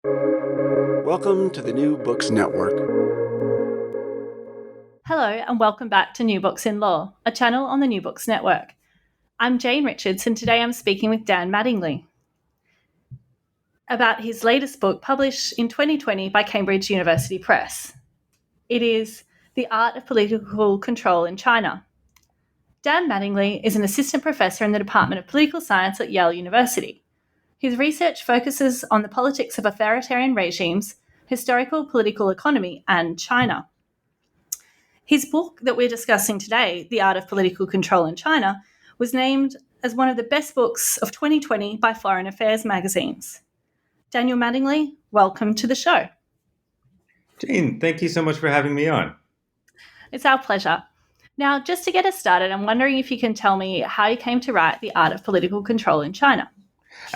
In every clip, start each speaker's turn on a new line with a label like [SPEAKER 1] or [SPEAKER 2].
[SPEAKER 1] Welcome to the New Books Network.
[SPEAKER 2] Hello and welcome back to New Books in Law, a channel on the New Books Network. I'm Jane Richards and today I'm speaking with Dan Mattingly about his latest book published in 2020 by Cambridge University Press. It is The Art of Political Control in China. Dan Mattingly is an assistant professor in the Department of Political Science at Yale University. His research focuses on the politics of authoritarian regimes, historical political economy, and China. His book that we're discussing today, The Art of Political Control in China, was named as one of the best books of 2020 by Foreign Affairs magazines. Daniel Mattingly, welcome to the show.
[SPEAKER 3] Jane, thank you so much for having me on.
[SPEAKER 2] It's our pleasure. Now, just to get us started, I'm wondering if you can tell me how you came to write The Art of Political Control in China.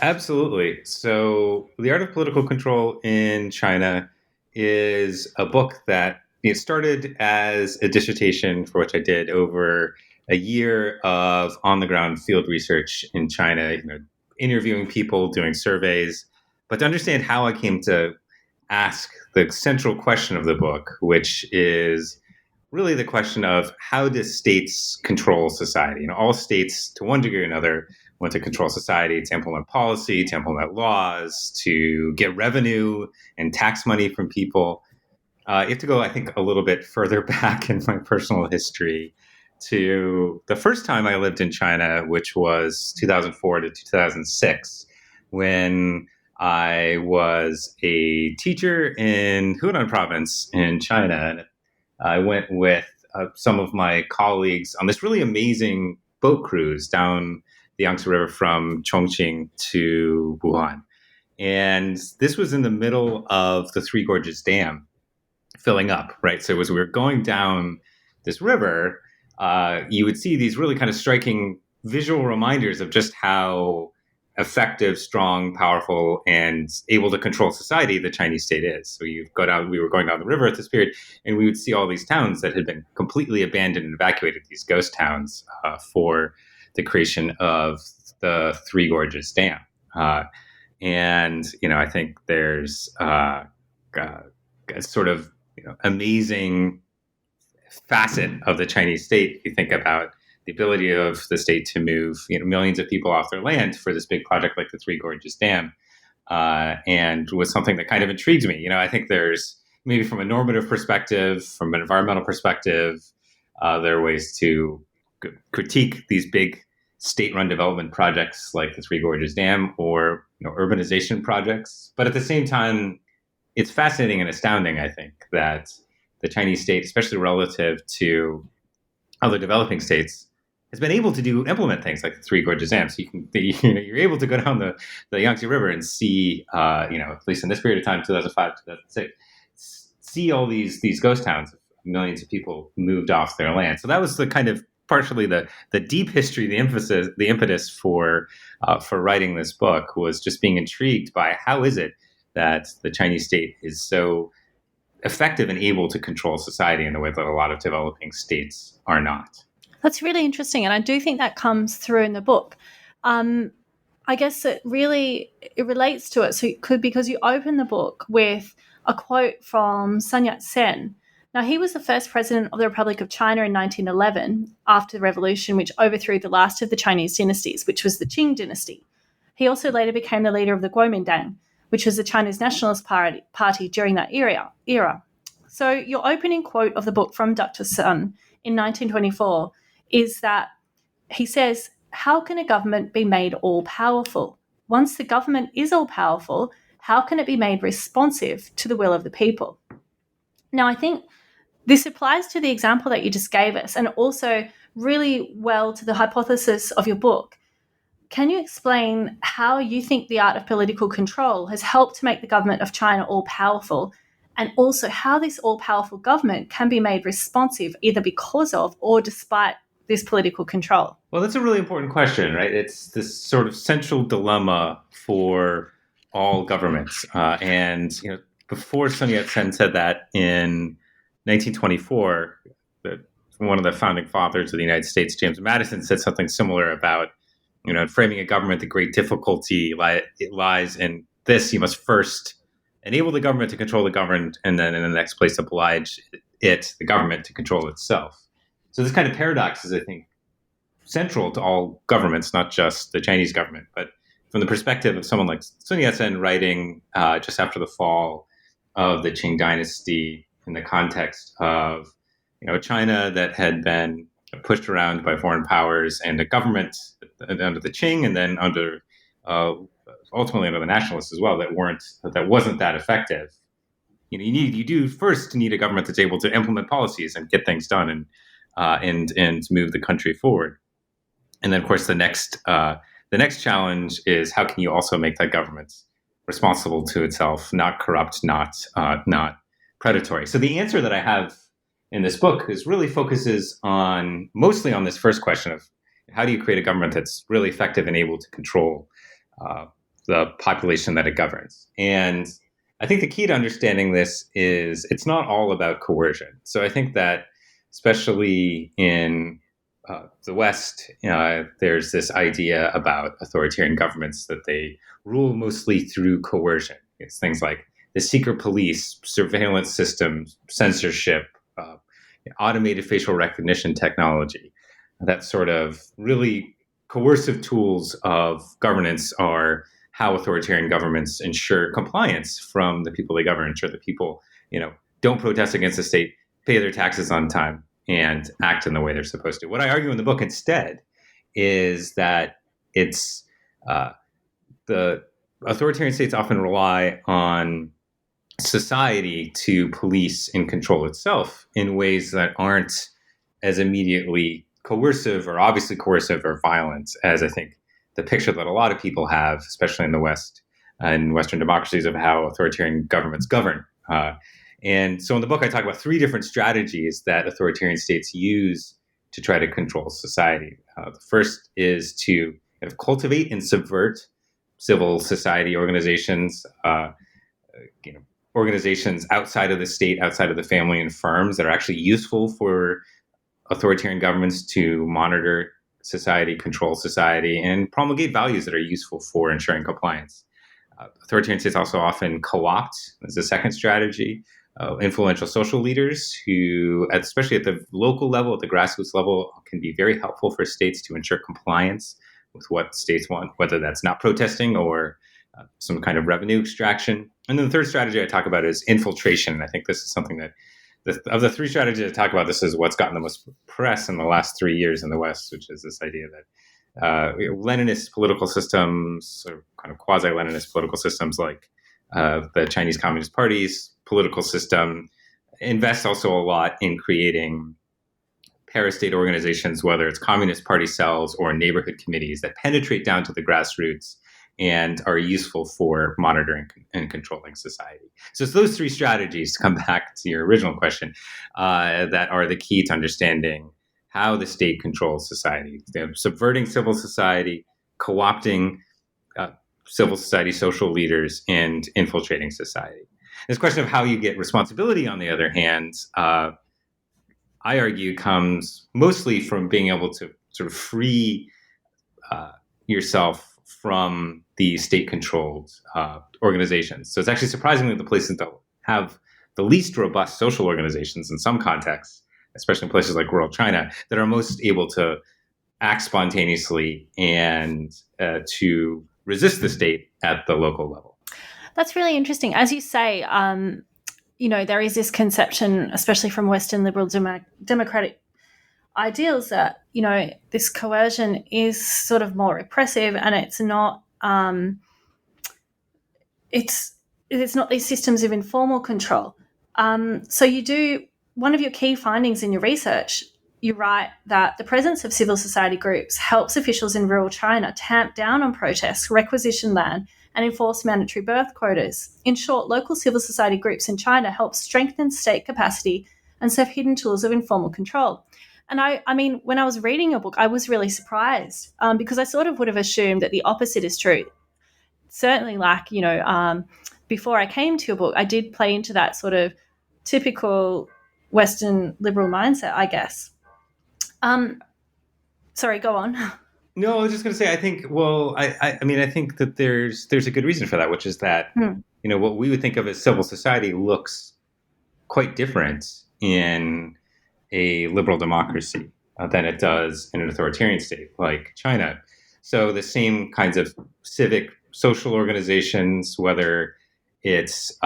[SPEAKER 3] Absolutely. So, The Art of Political Control in China is a book that it started as a dissertation for which I did over a year of on-the-ground field research in China, interviewing people, doing surveys. But to understand how I came to ask the central question of the book, which is really the question of how do states control society? All states, to one degree or another, want to control society, to implement policy, to implement laws, to get revenue and tax money from people. You have to go, I think, a little bit further back in my personal history to the first time I lived in China, which was 2004 to 2006, when I was a teacher in Hunan province in China. And I went with some of my colleagues on this really amazing boat cruise down the Yangtze River from Chongqing to Wuhan. And this was in the middle of the Three Gorges Dam filling up, right? So as we were going down this river, you would see these really kind of striking visual reminders of just how effective, strong, powerful, and able to control society the Chinese state is. So we were going down the river at this period, and we would see all these towns that had been completely abandoned and evacuated, these ghost towns, for the creation of the Three Gorges Dam. And I think there's a sort of amazing facet of the Chinese state. If you think about the ability of the state to move millions of people off their land for this big project like the Three Gorges Dam, and was something that kind of intrigued me. I think there's maybe from a normative perspective, from an environmental perspective, there are ways to critique these big state-run development projects like the Three Gorges Dam or urbanization projects. But at the same time, it's fascinating and astounding, I think, that the Chinese state, especially relative to other developing states, has been able to implement things like the Three Gorges Dam. So you're able to go down the Yangtze River and see, at least in this period of time, 2005, 2006, see all these ghost towns. Millions of people moved off their land. So that was the kind of partially the deep history, the impetus for writing this book was just being intrigued by how is it that the Chinese state is so effective and able to control society in the way that a lot of developing states are not.
[SPEAKER 2] That's really interesting, and I do think that comes through in the book. I guess it relates to it. So because you open the book with a quote from Sun Yat-sen. Now, he was the first president of the Republic of China in 1911 after the revolution, which overthrew the last of the Chinese dynasties, which was the Qing dynasty. He also later became the leader of the Kuomintang, which was the Chinese Nationalist Party during that era. So your opening quote of the book from Dr. Sun in 1924 is that he says, "How can a government be made all-powerful? Once the government is all-powerful, how can it be made responsive to the will of the people?" Now, I think this applies to the example that you just gave us and also really well to the hypothesis of your book. Can you explain how you think the art of political control has helped to make the government of China all-powerful, and also how this all-powerful government can be made responsive either because of or despite this political control?
[SPEAKER 3] Well, that's a really important question, right? It's this sort of central dilemma for all governments. Before Sun Yat-sen said that in 1924, one of the founding fathers of the United States, James Madison, said something similar about, in framing a government, the great difficulty lies in this: you must first enable the government to control the governed, and then in the next place oblige the government, to control itself. So this kind of paradox is, I think, central to all governments, not just the Chinese government. But from the perspective of someone like Sun Yat-sen writing just after the fall of the Qing dynasty, in the context of China that had been pushed around by foreign powers and a government under the Qing, and then under ultimately under the nationalists as well, that wasn't that effective. You do first need a government that's able to implement policies and get things done and move the country forward. And then, of course, the next challenge is, how can you also make that government responsible to itself, not corrupt, not predatory? So the answer that I have in this book focuses mostly on this first question of, how do you create a government that's really effective and able to control the population that it governs? And I think the key to understanding this is, it's not all about coercion. So I think that, especially in the West, there's this idea about authoritarian governments that they rule mostly through coercion. It's things like the secret police, surveillance systems, censorship, automated facial recognition technology. That sort of really coercive tools of governance are how authoritarian governments ensure compliance from the people they govern, ensure that people, don't protest against the state, pay their taxes on time, and act in the way they're supposed to. What I argue in the book instead is that it's the authoritarian states often rely on society to police and control itself in ways that aren't as immediately coercive or obviously coercive or violent as, I think, the picture that a lot of people have, especially in the West and Western democracies, of how authoritarian governments govern. And so in the book, I talk about 3 different strategies that authoritarian states use to try to control society. The first is to kind of cultivate and subvert civil society organizations, organizations outside of the state, outside of the family, and firms that are actually useful for authoritarian governments to monitor society, control society, and promulgate values that are useful for ensuring compliance. Authoritarian states also often co-opt, as a second strategy, influential social leaders who, especially at the local level, at the grassroots level, can be very helpful for states to ensure compliance with what states want, whether that's not protesting or some kind of revenue extraction. And then the third strategy I talk about is infiltration. And I think this is something that, of the 3 strategies I talk about, this is what's gotten the most press in the last 3 years in the West, which is this idea that Leninist political systems, or kind of quasi-Leninist political systems like the Chinese Communist Party's political system, invest also a lot in creating parastate organizations, whether it's Communist Party cells or neighborhood committees, that penetrate down to the grassroots and are useful for monitoring and controlling society. So it's those 3 strategies, to come back to your original question, that are the key to understanding how the state controls society. They're subverting civil society, co-opting civil society social leaders, and infiltrating society. This question of how you get responsibility, on the other hand, I argue comes mostly from being able to sort of free yourself from the state-controlled organizations. So it's actually surprisingly the places that have the least robust social organizations in some contexts, especially in places like rural China, that are most able to act spontaneously and to resist the state at the local level.
[SPEAKER 2] That's really interesting. As you say, there is this conception, especially from Western liberal democratic ideals, that, this coercion is sort of more repressive, and it's not it's not these systems of informal control. So one of your key findings in your research, you write that the presence of civil society groups helps officials in rural China tamp down on protests, requisition land, and enforce mandatory birth quotas. In short, local civil society groups in China help strengthen state capacity and serve hidden tools of informal control. And I mean, when I was reading your book, I was really surprised because I sort of would have assumed that the opposite is true. Certainly, before I came to your book, I did play into that sort of typical Western liberal mindset, I guess. Sorry, go on.
[SPEAKER 3] No, I was just going to say, I think, I think that there's a good reason for that, which is that what we would think of as civil society looks quite different in a liberal democracy than it does in an authoritarian state like China. So the same kinds of civic social organizations, whether it's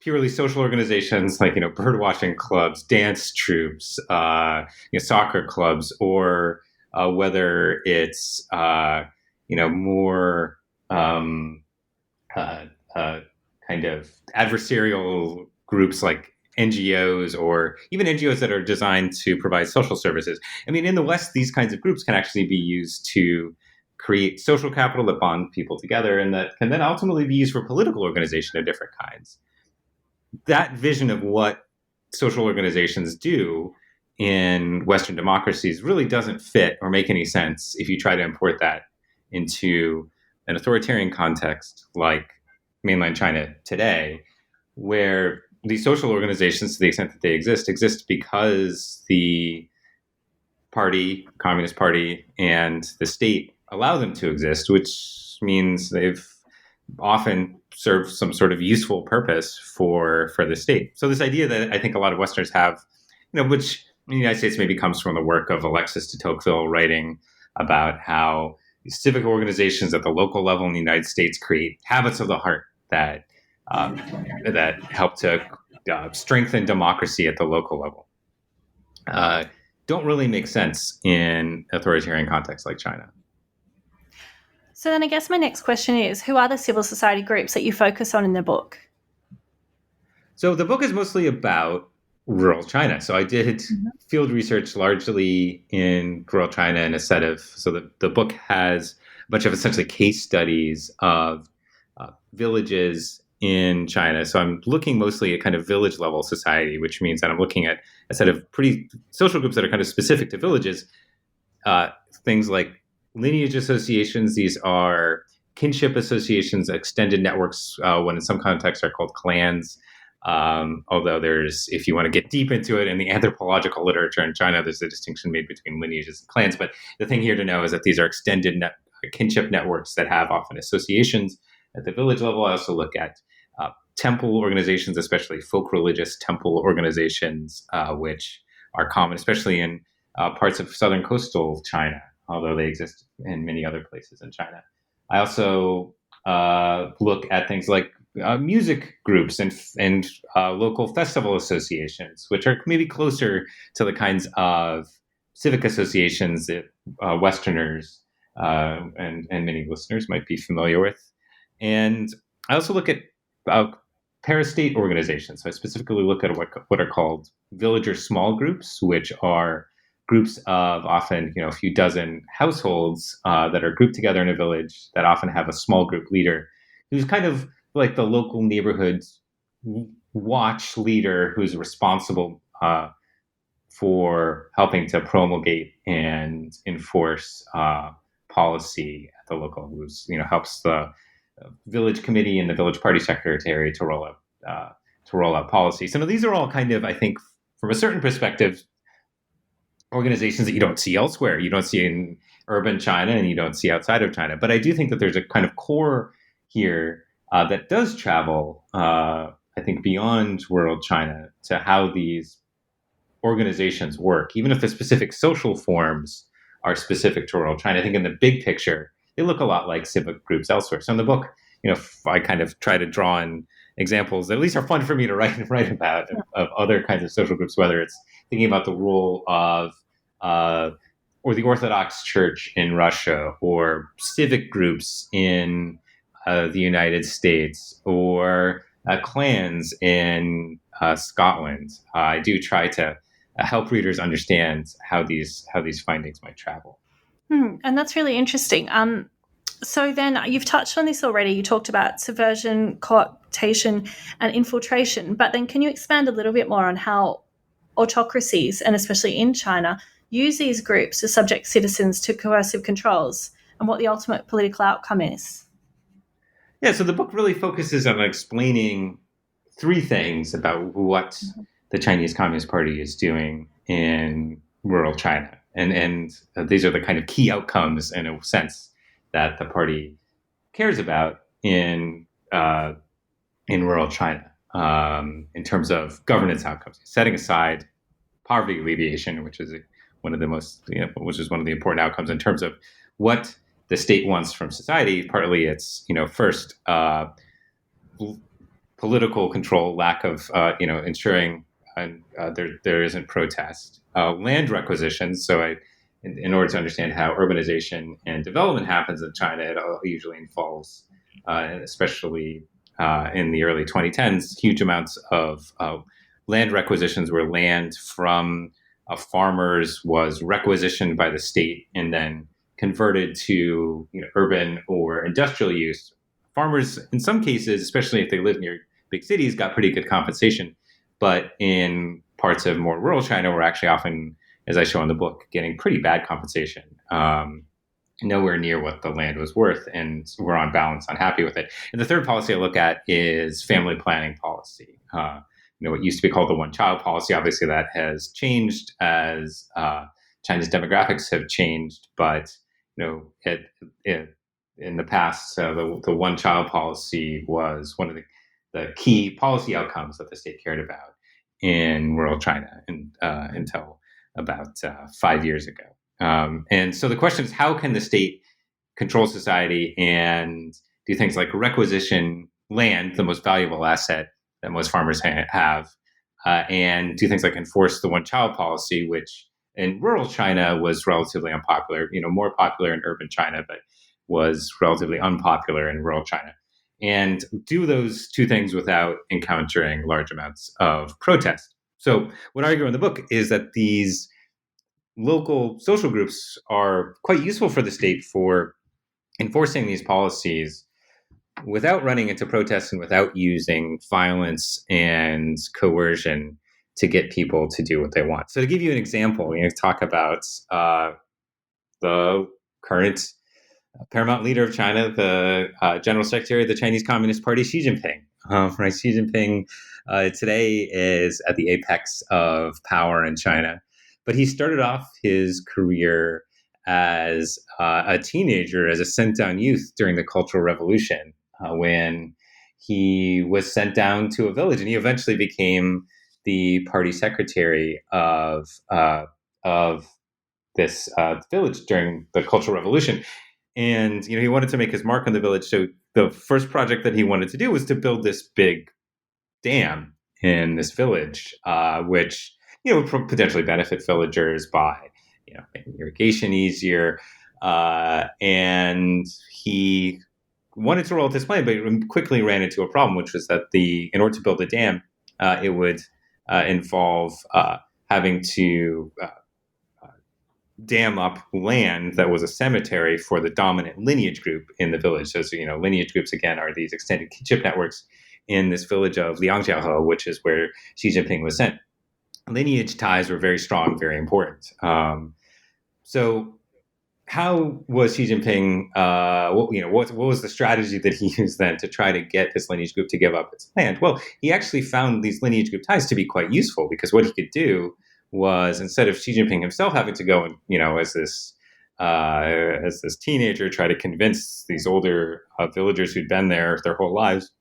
[SPEAKER 3] purely social organizations like bird watching clubs, dance troops, soccer clubs, or whether it's more kind of adversarial groups like NGOs, or even NGOs that are designed to provide social services. I mean, in the West, these kinds of groups can actually be used to create social capital that bond people together, and that can then ultimately be used for political organization of different kinds. That vision of what social organizations do in Western democracies really doesn't fit or make any sense if you try to import that into an authoritarian context like mainland China today, where these social organizations, to the extent that they exist because the party, Communist Party, and the state allow them to exist, which means they've often served some sort of useful purpose for the state. So this idea that I think a lot of Westerners have, which in the United States maybe comes from the work of Alexis de Tocqueville, writing about how civic organizations at the local level in the United States create habits of the heart that help to strengthen democracy at the local level, don't really make sense in authoritarian contexts like China.
[SPEAKER 2] So then I guess my next question is, who are the civil society groups that you focus on in the book?
[SPEAKER 3] So the book is mostly about rural China. So I did field research largely in rural China and the book has a bunch of essentially case studies of villages in China. So I'm looking mostly at kind of village level society, which means that I'm looking at a set of pretty social groups that are kind of specific to villages. Things like lineage associations. These are kinship associations, extended networks, when in some contexts are called clans. Although if you want to get deep into it in the anthropological literature in China, there's a distinction made between lineages and clans. But the thing here to know is that these are extended kinship networks that have often associations at the village level. I also look at temple organizations, especially folk religious temple organizations, which are common, especially in parts of southern coastal China, although they exist in many other places in China. I also look at things like music groups and local festival associations, which are maybe closer to the kinds of civic associations that Westerners and many listeners might be familiar with. And I also look at parastate organizations. So I specifically look at what are called villager small groups, which are groups of often a few dozen households that are grouped together in a village that often have a small group leader who's kind of like the local neighborhood's watch leader, who's responsible for helping to promulgate and enforce policy at the local, who's helps the village committee and the village party secretary to roll out policy. So these are all kind of, I think, from a certain perspective, organizations that you don't see elsewhere. You don't see in urban China, and you don't see outside of China. But I do think that there's a kind of core here that does travel, I think, beyond rural China to how these organizations work, even if the specific social forms are specific to rural China. I think in the big picture, they look a lot like civic groups elsewhere. So in the book, I kind of try to draw in examples that at least are fun for me to write about of other kinds of social groups, whether it's thinking about the role of or the Orthodox Church in Russia, or civic groups in the United States, or clans in Scotland. I do try to help readers understand how these findings might travel.
[SPEAKER 2] And that's really interesting. So then you've touched on this already. You talked about subversion, cooptation, and infiltration. But then can you expand a little bit more on how autocracies, and especially in China, use these groups to subject citizens to coercive controls and what the ultimate political outcome is?
[SPEAKER 3] Yeah, so the book really focuses on explaining three things about what the Chinese Communist Party is doing in rural China. And these are the kind of key outcomes, in a sense, that the party cares about in in rural China in terms of governance outcomes, setting aside poverty alleviation, which is one of the most, which is one of the important outcomes in terms of what the state wants from society. Partly, it's first political control, lack of ensuring there isn't protest, land requisitions. So, in order to understand how urbanization and development happens in China, it usually involves, especially in the early 2010s, huge amounts of land requisitions, where land from farmers was requisitioned by the state and then converted to urban or industrial use. Farmers, in some cases, especially if they live near big cities, got pretty good compensation, but in parts of more rural China, we're actually often, as I show in the book, getting pretty bad compensation. Nowhere near what the land was worth, and we're on balance unhappy with it. And the third policy I look at is family planning policy. What used to be called the one-child policy. Obviously, that has changed as China's demographics have changed. But in the past, the one-child policy was one of the key policy outcomes that the state cared about in rural China until about 5 years ago. And so the question is, how can the state control society and do things like requisition land, the most valuable asset that most farmers have, and do things like enforce the one-child policy, which in rural China was relatively unpopular, more popular in urban China, but was relatively unpopular in rural China. And do those two things without encountering large amounts of protest. So what I argue in the book is that these local social groups are quite useful for the state for enforcing these policies without running into protests and without using violence and coercion to get people to do what they want. So to give you an example, talk about the current paramount leader of China, the General Secretary of the Chinese Communist Party, Xi Jinping. Right, Xi Jinping today is at the apex of power in China, but he started off his career as a teenager, as a sent-down youth during the Cultural Revolution, when he was sent down to a village, and he eventually became the party secretary of this village during the Cultural Revolution. And he wanted to make his mark on the village. So the first project that he wanted to do was to build this big dam in this village, which would potentially benefit villagers by making irrigation easier. And he wanted to roll out this plan, but quickly ran into a problem, which was that in order to build a dam, it would involve having to dam up land that was a cemetery for the dominant lineage group in the village. So, lineage groups, again, are these extended kinship networks in this village of Liangjiahe, which is where Xi Jinping was sent. Lineage ties were very strong, very important. So how was Xi Jinping, what was the strategy that he used then to try to get this lineage group to give up its land? Well, he actually found these lineage group ties to be quite useful, because what he could do was, instead of Xi Jinping himself having to go and, as this teenager, try to convince these older villagers who'd been there their whole lives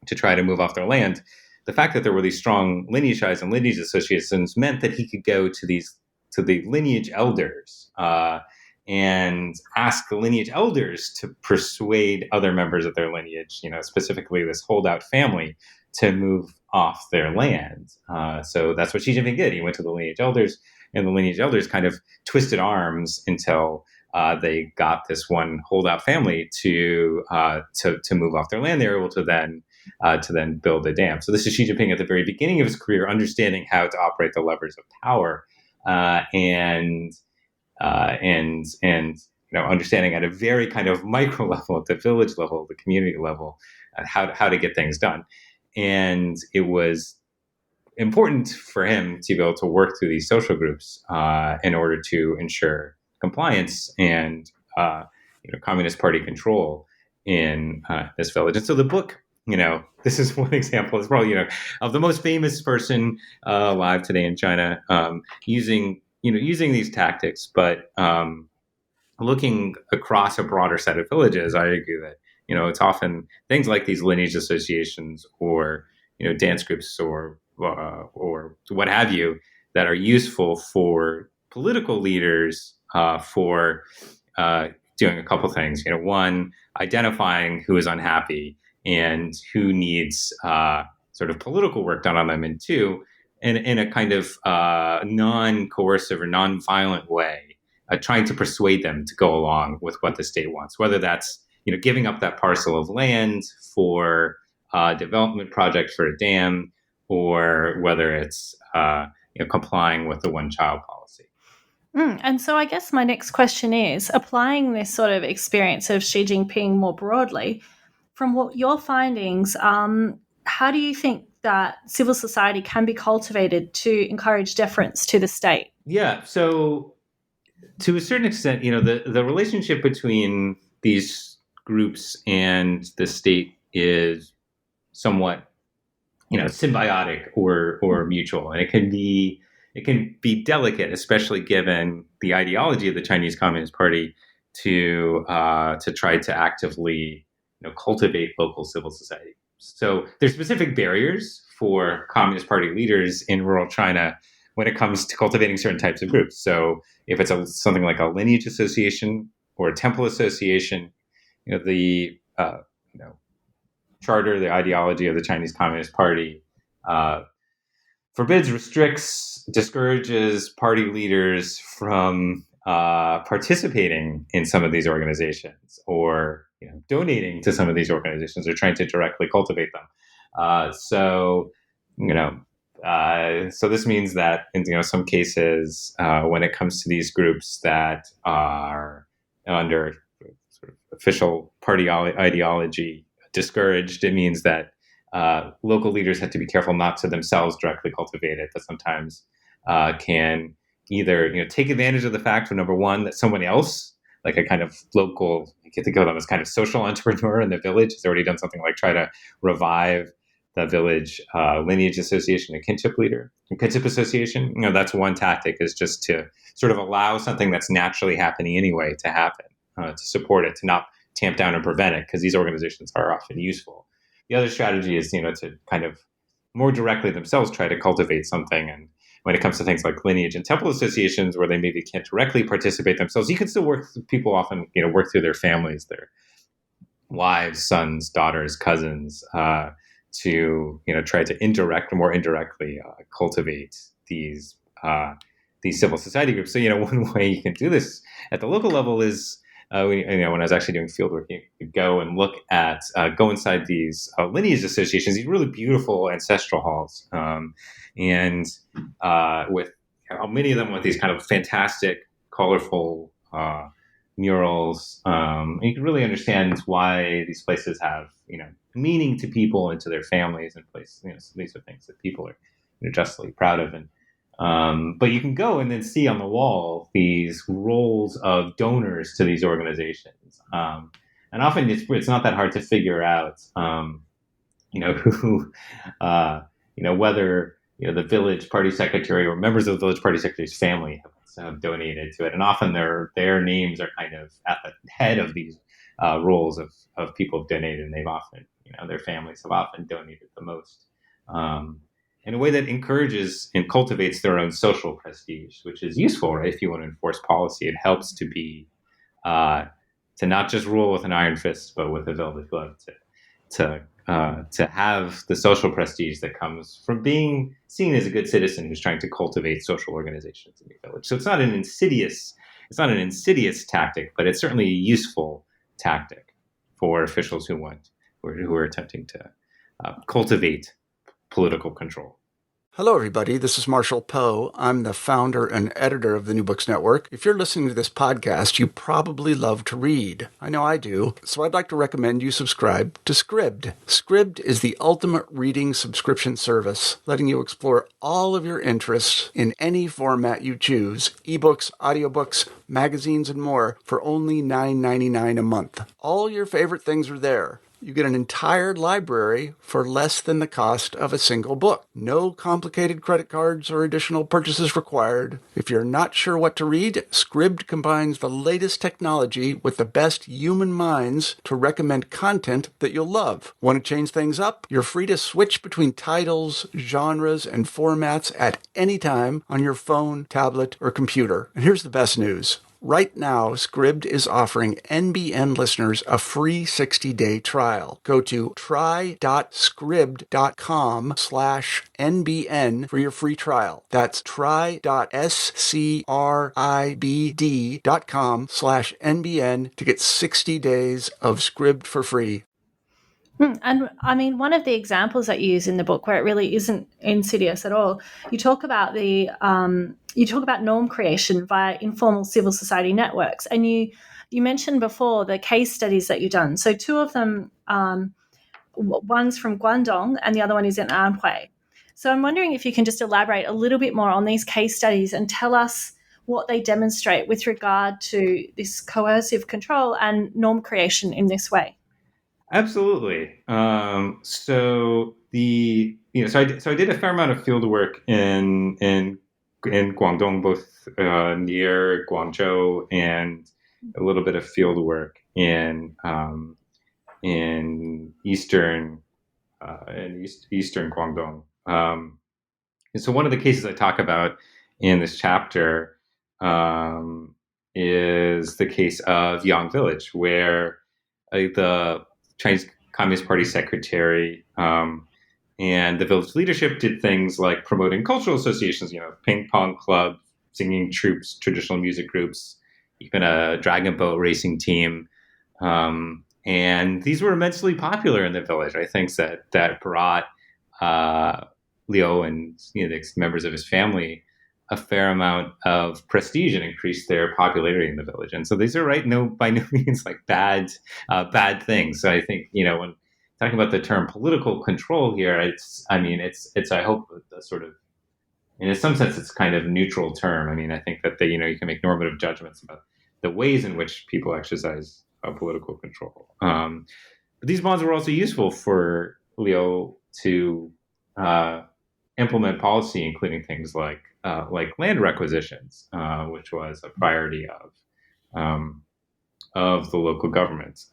[SPEAKER 3] to try to move off their land, the fact that there were these strong lineage ties and lineage associations meant that he could go to the lineage elders and ask the lineage elders to persuade other members of their lineage, specifically this holdout family, to move off their land. So that's what Xi Jinping did. He went to the lineage elders, and the lineage elders kind of twisted arms until they got this one holdout family to move off their land. They were able to then build a dam. So this is Xi Jinping at the very beginning of his career, understanding how to operate the levers of power, and understanding at a very kind of micro level, at the village level, the community level, how to get things done. And it was important for him to be able to work through these social groups in order to ensure compliance and Communist Party control in this village. And so the book, this is one example. It's probably of the most famous person alive today in China, using these tactics, but looking across a broader set of villages, I argue that it's often things like these lineage associations or dance groups or what have you that are useful for political leaders for doing a couple things. One, identifying who is unhappy and who needs sort of political work done on them, and two, in a kind of non-coercive or non-violent way, trying to persuade them to go along with what the state wants, whether that's giving up that parcel of land for a development project for a dam, or whether it's complying with the one-child policy.
[SPEAKER 2] And so I guess my next question is, applying this sort of experience of Xi Jinping more broadly, from what your findings, how do you think that civil society can be cultivated to encourage deference to the state?
[SPEAKER 3] Yeah, so to a certain extent, the relationship between these groups and the state is somewhat, symbiotic or mutual, and it can be delicate, especially given the ideology of the Chinese Communist Party to try to actively cultivate local civil society. So there's specific barriers for Communist Party leaders in rural China when it comes to cultivating certain types of groups. So if it's something like a lineage association or a temple association, the charter, the ideology of the Chinese Communist Party forbids, restricts, discourages party leaders from participating in some of these organizations or donating to some of these organizations or trying to directly cultivate them. So this means that in some cases, when it comes to these groups that are under sort of official party ideology discouraged, it means that local leaders have to be careful not to themselves directly cultivate it, but sometimes can either take advantage of the fact, number one, that someone else, like a kind of local, you can think of them as kind of social entrepreneur in the village, has already done something like try to revive the village lineage association, a kinship association. That's one tactic, is just to sort of allow something that's naturally happening anyway to happen, to support it, to not tamp down and prevent it, because these organizations are often useful. The other strategy is, to kind of more directly themselves try to cultivate something. And when it comes to things like lineage and temple associations, where they maybe can't directly participate themselves, you can still work. People often, work through their families, their wives, sons, daughters, cousins, to try to more indirectly cultivate these civil society groups. So one way you can do this at the local level is, when I was actually doing field work, you could go and look at, go inside these lineage associations, these really beautiful ancestral halls, and with many of them with these kind of fantastic, colorful murals. And you can really understand why these places have meaning to people and to their families and places. So these are things that people are justly proud of. And but you can go and then see on the wall these rolls of donors to these organizations, and often it's not that hard to figure out, who, whether the village party secretary or members of the village party secretary's family have donated to it, and often their names are kind of at the head of these rolls of people who've donated, and they've often their families have often donated the most. In a way that encourages and cultivates their own social prestige, which is useful, right? If you want to enforce policy, it helps to be to not just rule with an iron fist, but with a velvet glove. To have the social prestige that comes from being seen as a good citizen who's trying to cultivate social organizations in your village. So it's not an insidious tactic, but it's certainly a useful tactic for officials who are attempting to cultivate political control.
[SPEAKER 1] Hello, everybody. This is Marshall Poe. I'm the founder and editor of the New Books Network. If you're listening to this podcast, you probably love to read. I know I do. So I'd like to recommend you subscribe to Scribd. Scribd is the ultimate reading subscription service, letting you explore all of your interests in any format you choose: ebooks, audiobooks, magazines, and more for only $9.99 a month. All your favorite things are there. You get an entire library for less than the cost of a single book. No complicated credit cards or additional purchases required. If you're not sure what to read, Scribd combines the latest technology with the best human minds to recommend content that you'll love. Want to change things up? You're free to switch between titles, genres, and formats at any time on your phone, tablet, or computer. And here's the best news. Right now, Scribd is offering NBN listeners a free 60-day trial. Go to try.scribd.com/NBN for your free trial. That's try.scribd.com/NBN to get 60 days of Scribd for free.
[SPEAKER 2] And I mean, one of the examples that you use in the book, where it really isn't insidious at all, you talk about norm creation via informal civil society networks, and you mentioned before the case studies that you've done. So two of them, one's from Guangdong and the other one is in Anhui. So I'm wondering if you can just elaborate a little bit more on these case studies and tell us what they demonstrate with regard to this coercive control and norm creation in this way.
[SPEAKER 3] Absolutely. So I did a fair amount of field work in Guangdong, both near Guangzhou, and a little bit of field work in eastern Guangdong. And so one of the cases I talk about in this chapter is the case of Yang Village, where the Chinese Communist Party secretary and the village leadership did things like promoting cultural associations, ping pong club, singing troops, traditional music groups, even a dragon boat racing team. And these were immensely popular in the village. I think that brought Liu and the members of his family a fair amount of prestige and increased their popularity in the village. And so these are by no means like bad things. So I think, when talking about the term political control here, it's I hope a sort of, in some sense, it's kind of a neutral term. I mean, I think that you can make normative judgments about the ways in which people exercise political control. But these bonds were also useful for Liu to implement policy, including things like land requisitions, which was a priority of the local government.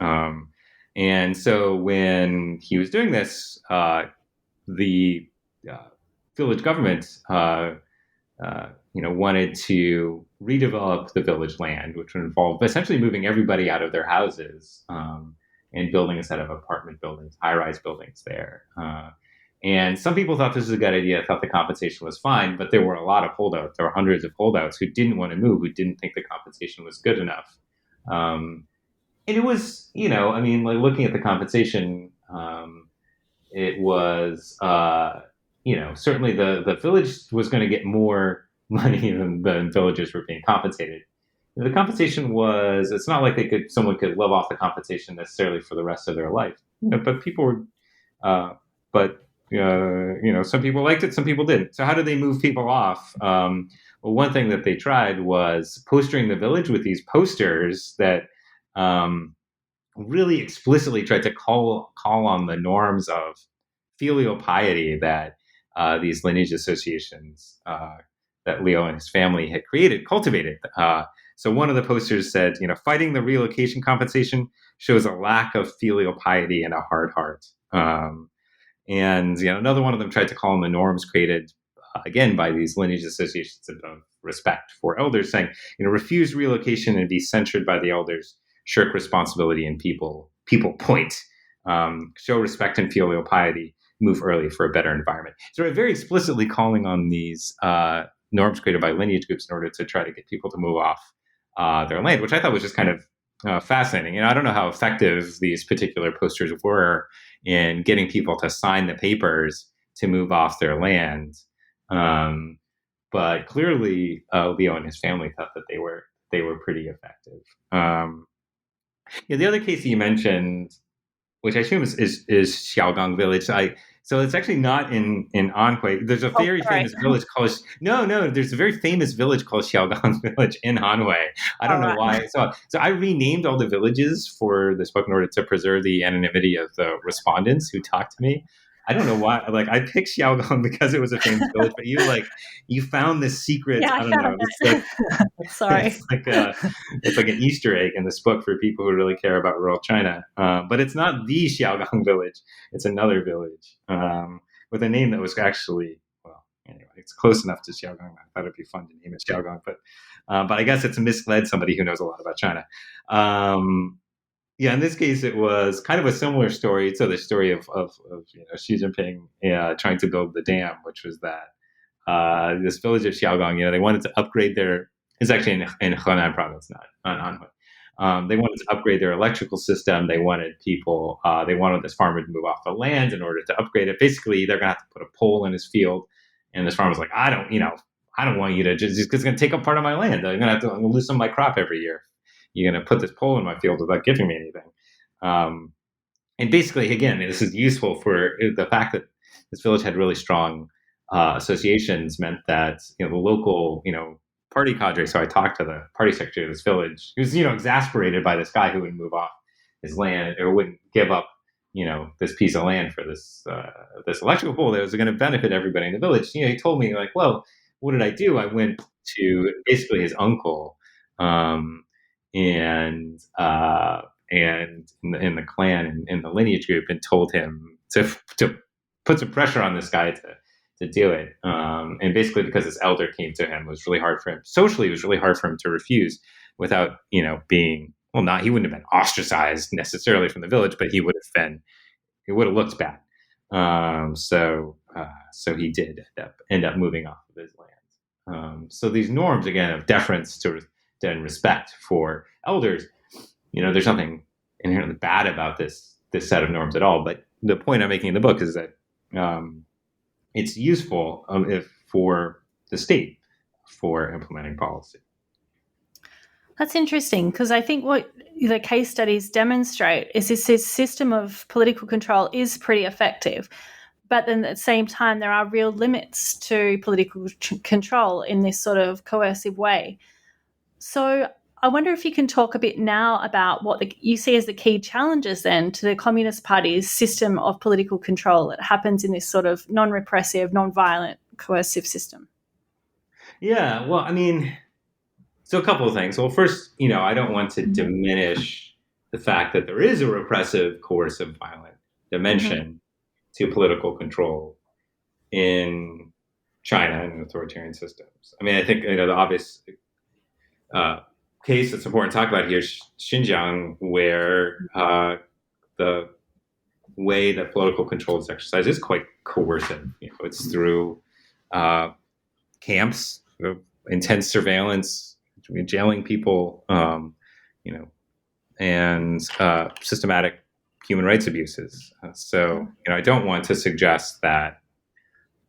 [SPEAKER 3] And so when he was doing this, the village government, wanted to redevelop the village land, which would involve essentially moving everybody out of their houses and building a set of apartment buildings, high-rise buildings there. And some people thought this was a good idea, thought the compensation was fine, but there were a lot of holdouts. There were hundreds of holdouts who didn't want to move, who didn't think the compensation was good enough. And it was, looking at the compensation, it was, certainly the village was going to get more money than the villagers were being compensated. The compensation was, it's not like someone could live off the compensation necessarily for the rest of their life, but people were, some people liked it, some people didn't. So how did they move people off? Well, one thing that they tried was postering the village with these posters that really explicitly tried to call on the norms of filial piety that these lineage associations that Liu and his family had cultivated. So one of the posters said, fighting the relocation compensation shows a lack of filial piety and a hard heart. And another one of them tried to call on the norms created, again, by these lineage associations of respect for elders, saying, refuse relocation and be censured by the elders, shirk responsibility and people point, show respect and filial piety, move early for a better environment. So they're very explicitly calling on these norms created by lineage groups in order to try to get people to move off their land, which I thought was just kind of fascinating. I don't know how effective these particular posters were in getting people to sign the papers to move off their land. But clearly, Liu and his family thought that they were pretty effective. The other case you mentioned, which I assume is Xiaogang Village. So it's actually not in Anhui. There's a very famous village called There's a very famous village called Xiaogang Village in Anhui. I don't know why. So I renamed all the villages for this book in order to preserve the anonymity of the respondents who talked to me. I don't know why. Like, I picked Xiaogang because it was a famous village, but you found this secret.
[SPEAKER 2] Yeah,
[SPEAKER 3] I don't know. It's like,
[SPEAKER 2] sorry.
[SPEAKER 3] It's like an Easter egg in this book for people who really care about rural China. But it's not the Xiaogang village. It's another village with a name that was actually, well, anyway, it's close enough to Xiaogang. I thought it'd be fun to name it Xiaogang, but I guess it's misled somebody who knows a lot about China. Yeah, in this case, it was kind of a similar story. So the story of Xi Jinping trying to build the dam, which was that this village of Xiaogang, they wanted to upgrade their. It's actually in Henan province, not Anhui. They wanted to upgrade their electrical system. They wanted people. They wanted this farmer to move off the land in order to upgrade it. Basically, they're gonna have to put a pole in his field, and this farmer's like, I don't want you to just because it's gonna take up part of my land. I'm gonna lose some of my crop every year. You're going to put this pole in my field without giving me anything. And basically, again, this is useful for the fact that this village had really strong associations meant that, the local, party cadre. So I talked to the party secretary of this village, who was, exasperated by this guy who would move off his land or wouldn't give up, this piece of land for this electrical pole that was going to benefit everybody in the village. He told me, like, well, what did I do? I went to basically his uncle, and in the clan, in the lineage group, and told him to put some pressure on this guy to do it. And basically, because this elder came to him, it was really hard for him socially. It was really hard for him to refuse without being he wouldn't have been ostracized necessarily from the village, but he would have looked bad. So he did end up moving off of his land. So these norms, again, of deference to and respect for elders, there's nothing inherently bad about this set of norms at all. But the point I'm making in the book is that it's useful for the state for implementing policy.
[SPEAKER 2] That's interesting, because I think what the case studies demonstrate is this system of political control is pretty effective. But then at the same time, there are real limits to political control in this sort of coercive way. So I wonder if you can talk a bit now about what you see as the key challenges then to the Communist Party's system of political control that happens in this sort of non-repressive, non-violent, coercive system.
[SPEAKER 3] Yeah, well, so a couple of things. Well, first, I don't want to diminish the fact that there is a repressive, coercive, violent dimension to political control in China and authoritarian systems. I think the obvious case that's important to talk about here is Xinjiang, where the way that political control is exercised is quite coercive. It's through camps, intense surveillance, jailing people, and systematic human rights abuses. So I don't want to suggest that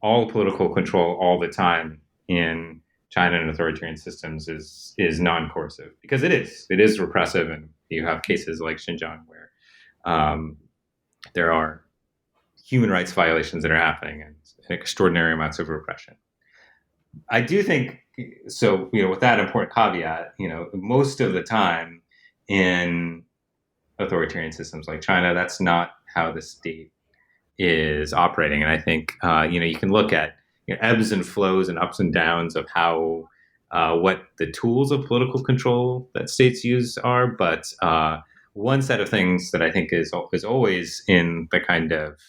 [SPEAKER 3] all political control all the time in China and authoritarian systems is non-coercive, because it is repressive, and you have cases like Xinjiang where there are human rights violations that are happening and extraordinary amounts of repression. I do think so. With that important caveat, most of the time in authoritarian systems like China, that's not how the state is operating, and I think you can look at ebbs and flows and ups and downs of how what the tools of political control that states use are. But one set of things that I think is always in the kind of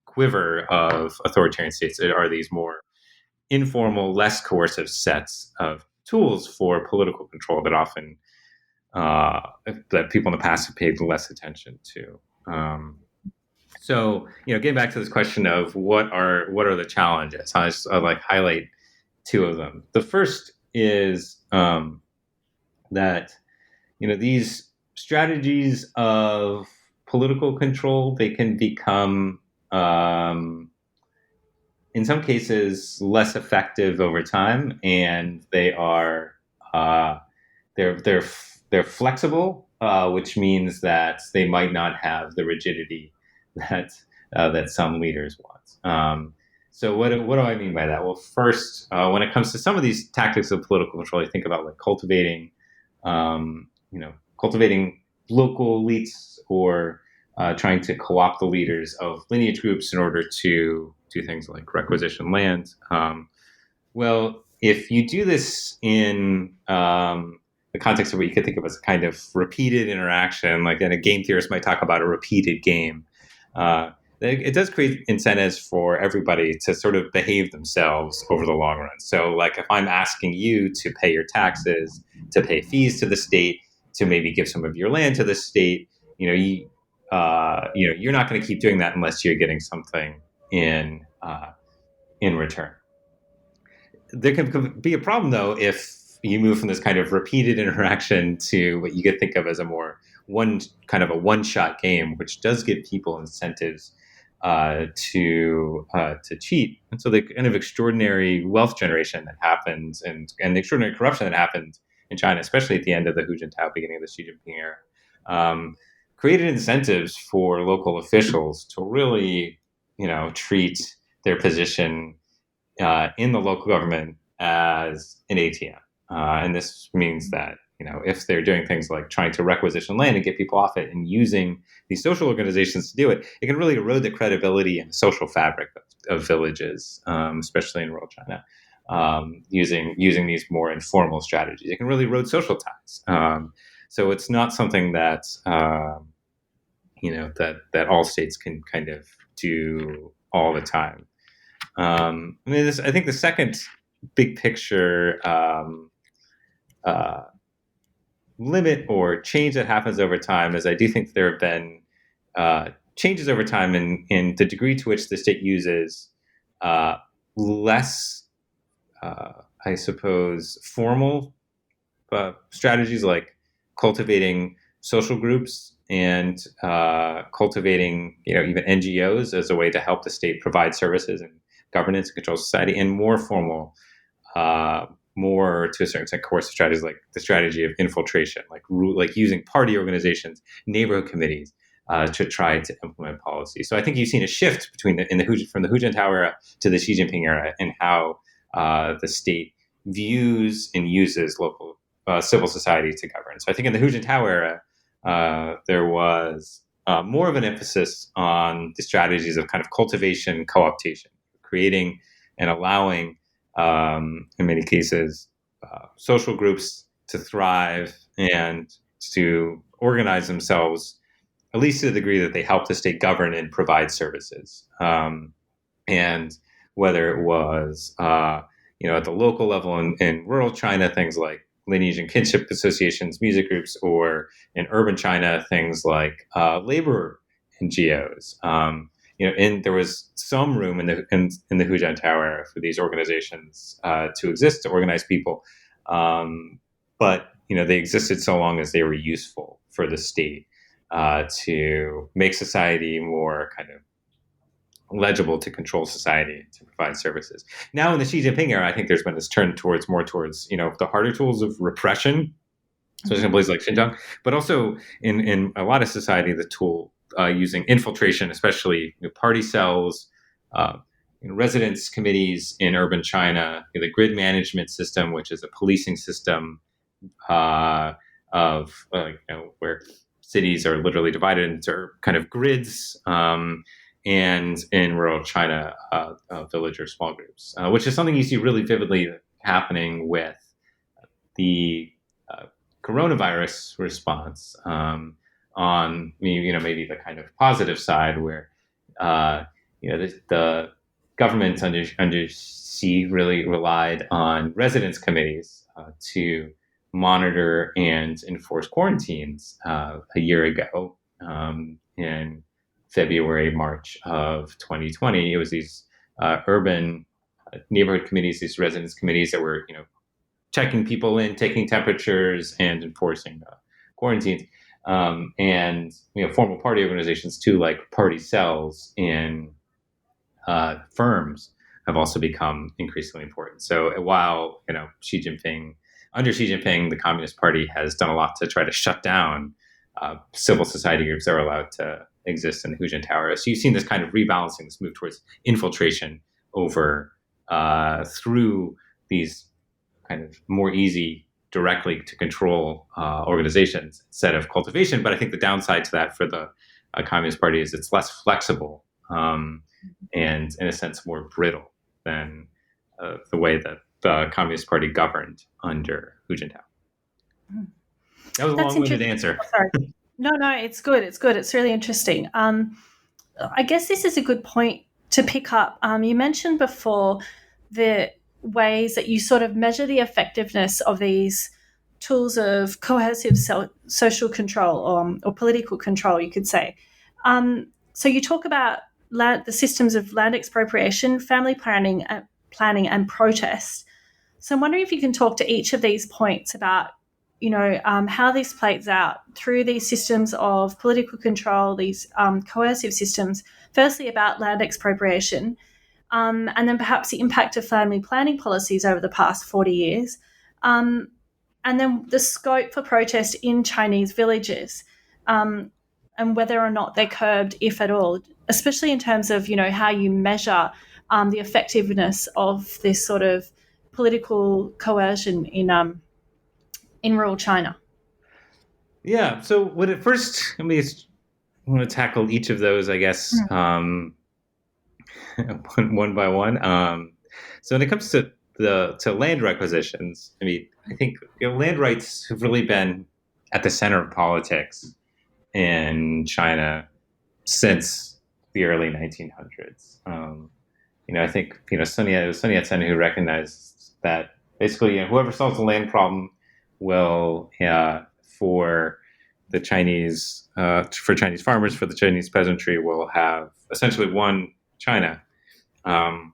[SPEAKER 3] quiver of authoritarian states are these more informal, less coercive sets of tools for political control that often that people in the past have paid less attention to. So, getting back to this question of what are the challenges, I'll highlight two of them. The first is that these strategies of political control, they can become in some cases less effective over time, and they are they're flexible, which means that they might not have the rigidity that that some leaders want. So what do I mean by that? Well, first, when it comes to some of these tactics of political control, you think about like cultivating local elites, or trying to co-opt the leaders of lineage groups in order to do things like requisition land. Well, if you do this in the context of what you could think of as a kind of repeated interaction, like then a game theorist might talk about a repeated game, it does create incentives for everybody to sort of behave themselves over the long run. So like if I'm asking you to pay your taxes, to pay fees to the state, to maybe give some of your land to the state, you're not going to keep doing that unless you're getting something in return. There can be a problem though if you move from this kind of repeated interaction to what you could think of as a more one-shot game, which does give people incentives to cheat. And so the kind of extraordinary wealth generation that happens and the extraordinary corruption that happened in China, especially at the end of the Hu Jintao, beginning of the Xi Jinping era, created incentives for local officials to really, treat their position in the local government as an ATM. And this means that, if they're doing things like trying to requisition land and get people off it and using these social organizations to do it, it can really erode the credibility and the social fabric of villages, especially in rural China, using these more informal strategies. It can really erode social ties. So it's not something that, that all states can kind of do all the time. I think the second big picture limit or change that happens over time is I do think there have been changes over time in the degree to which the state uses less, I suppose, formal strategies like cultivating social groups and cultivating, even NGOs as a way to help the state provide services and governance and control society, and more formal, more to a certain extent coercive strategies like the strategy of infiltration, like using party organizations, neighborhood committees to try to implement policy. So I think you've seen a shift from the Hu Jintao era to the Xi Jinping era in how the state views and uses local civil society to govern. So I think in the Hu Jintao era, there was more of an emphasis on the strategies of kind of cultivation, co-optation, creating and allowing, in many cases, social groups to thrive and to organize themselves, at least to the degree that they help the state govern and provide services. And whether it was, at the local level in rural China, things like lineage and kinship associations, music groups, or in urban China, things like labor NGOs. And there was some room in the Hu Jintao era for these organizations to exist, to organize people, but they existed so long as they were useful for the state to make society more kind of legible, to control society, to provide services. Now in the Xi Jinping era, I think there's been this turn more towards the harder tools of repression, especially in places like Xinjiang, but also in a lot of society, the tool using infiltration, especially party cells, residence committees in urban China, the grid management system, which is a policing system of where cities are literally divided into kind of grids, and in rural China, village or small groups, which is something you see really vividly happening with the coronavirus response. On maybe the kind of positive side, where the government under Xi really relied on residence committees to monitor and enforce quarantines a year ago, in February, March of 2020. It was these urban neighborhood committees, these residence committees that were checking people in, taking temperatures, and enforcing quarantines. And formal party organizations too, like party cells in firms, have also become increasingly important. So while under Xi Jinping, the Communist Party has done a lot to try to shut down civil society groups that are allowed to exists in the Hu-Jintao. So you've seen this kind of rebalancing, this move towards infiltration over through these kind of more easy, directly to control organizations instead of cultivation. But I think the downside to that for the Communist Party is it's less flexible and, in a sense, more brittle than the way that the Communist Party governed under Hu Jintao. That was a long-winded answer.
[SPEAKER 2] Sorry. No, it's good. It's good. It's really interesting. I guess this is a good point to pick up. You mentioned before the ways that you sort of measure the effectiveness of these tools of coercive social control or political control, you could say. So you talk about the systems of land expropriation, family planning and protest. So I'm wondering if you can talk to each of these points about, how this plays out through these systems of political control, these coercive systems, firstly about land expropriation, and then perhaps the impact of family planning policies over the past 40 years, and then the scope for protest in Chinese villages, and whether or not they're curbed, if at all, especially in terms of, how you measure the effectiveness of this sort of political coercion in rural China.
[SPEAKER 3] Yeah. So when it first, I want to tackle each of those, I guess, one by one. So when it comes to land requisitions, I think land rights have really been at the center of politics in China since the early 1900s. I think Sun Yat-sen who recognized that basically whoever solves the land problem will for Chinese farmers, for the Chinese peasantry, will have essentially one China. And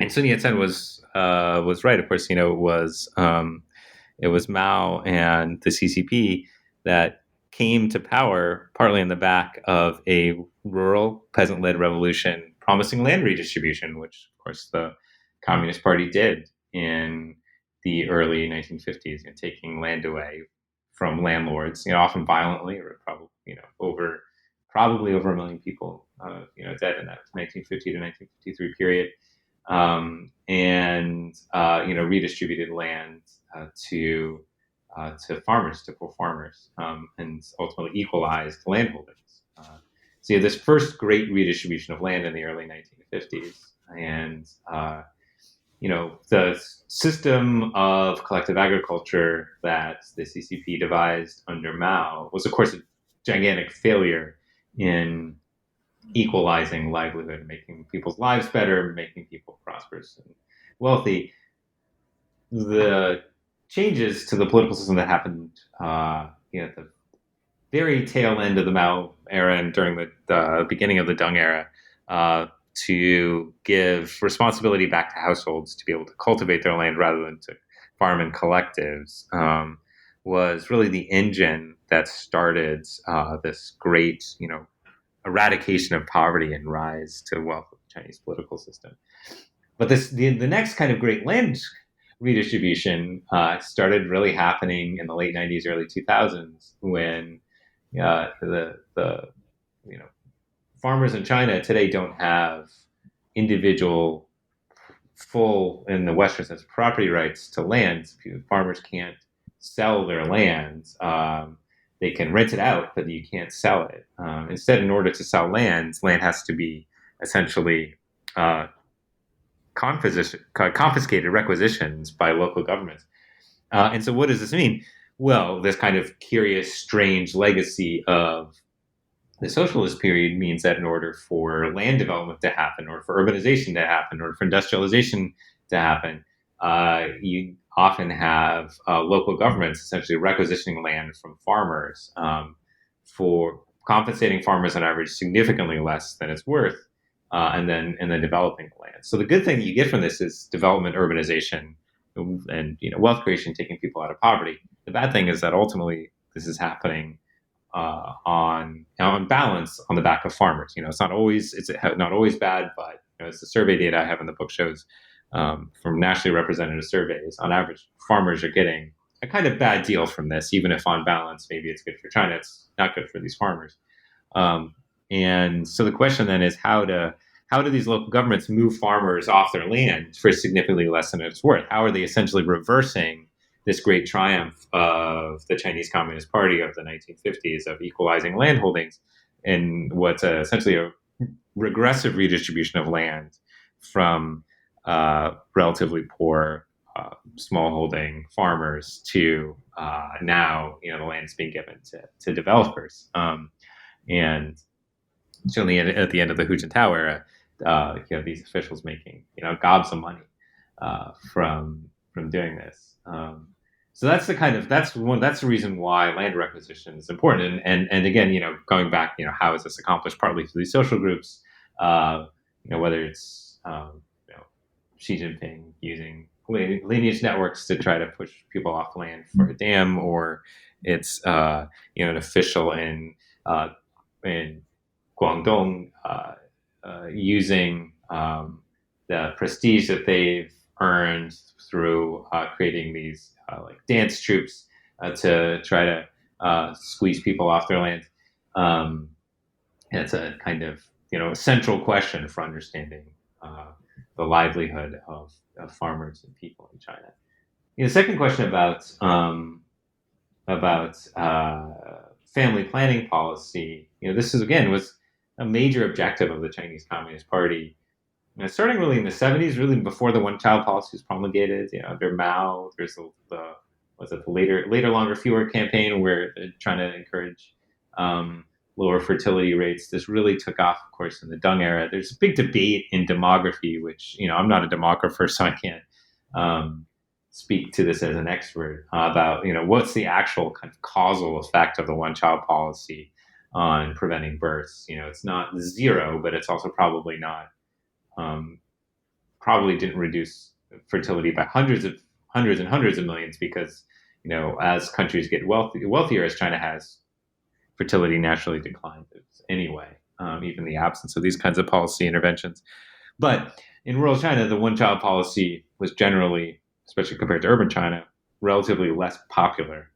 [SPEAKER 3] Sun Yat-sen was right. Of course, it was Mao and the CCP that came to power partly in the back of a rural peasant-led revolution promising land redistribution, which of course the Communist Party did in the early 1950s, taking land away from landlords, often violently, or probably over 1 million people, dead in that 1950 to 1953 period, and redistributed land to farmers, to poor farmers, and ultimately equalized land holdings. So this first great redistribution of land in the early 1950s, and the system of collective agriculture that the CCP devised under Mao was, of course, a gigantic failure in equalizing livelihood, making people's lives better, making people prosperous and wealthy. The changes to the political system that happened at the very tail end of the Mao era and during the beginning of the Deng era, to give responsibility back to households to be able to cultivate their land rather than to farm in collectives, was really the engine that started this great, eradication of poverty and rise to wealth of the Chinese political system. But the next kind of great land redistribution started really happening in the late 90s, early 2000s, when the farmers in China today don't have individual, full, in the Western sense, property rights to land. Farmers can't sell their land. They can rent it out, but you can't sell it. Instead, in order to sell land has to be essentially confiscated, requisitions by local governments. And so what does this mean? Well, this kind of curious, strange legacy of the socialist period means that in order for land development to happen, or for urbanization to happen, or for industrialization to happen, you often have local governments essentially requisitioning land from farmers for compensating farmers on average significantly less than it's worth, and then developing the land. So the good thing that you get from this is development, urbanization, and wealth creation, taking people out of poverty. The bad thing is that ultimately this is happening on balance on the back of farmers. It's not always bad, but as the survey data I have in the book shows, from nationally representative surveys, on average, farmers are getting a kind of bad deal from this, even if on balance maybe it's good for China, it's not good for these farmers. And so the question then is how do these local governments move farmers off their land for significantly less than it's worth? How are they essentially reversing this great triumph of the Chinese Communist Party of the 1950s of equalizing land holdings in what's essentially a regressive redistribution of land from relatively poor smallholding farmers to now, the land is being given to developers. And certainly at the end of the Hu Jintao era, these officials making gobs of money from doing this. So that's the reason why land requisition is important. And again, going back, how is this accomplished? Partly through these social groups, whether it's Xi Jinping using lineage networks to try to push people off land for a dam, or it's an official in Guangdong using the prestige that they've earned through creating these dance troupes to try to squeeze people off their land. It's a kind of a central question for understanding the livelihood of farmers and people in China. The second question about family planning policy, this was a major objective of the Chinese Communist Party. Starting really in the 70s, really before the one-child policy was promulgated, under Mao, there's the later, longer, fewer campaign where they're trying to encourage lower fertility rates. This really took off, of course, in the Deng era. There's a big debate in demography, which, I'm not a demographer, so I can't speak to this as an expert about, what's the actual kind of causal effect of the one-child policy on preventing births. It's not zero, but it's also probably not, probably didn't reduce fertility by hundreds and hundreds of millions because, as countries get wealthier, as China has, fertility naturally declines anyway, even in the absence of these kinds of policy interventions. But in rural China, the one-child policy was generally, especially compared to urban China, relatively less popular.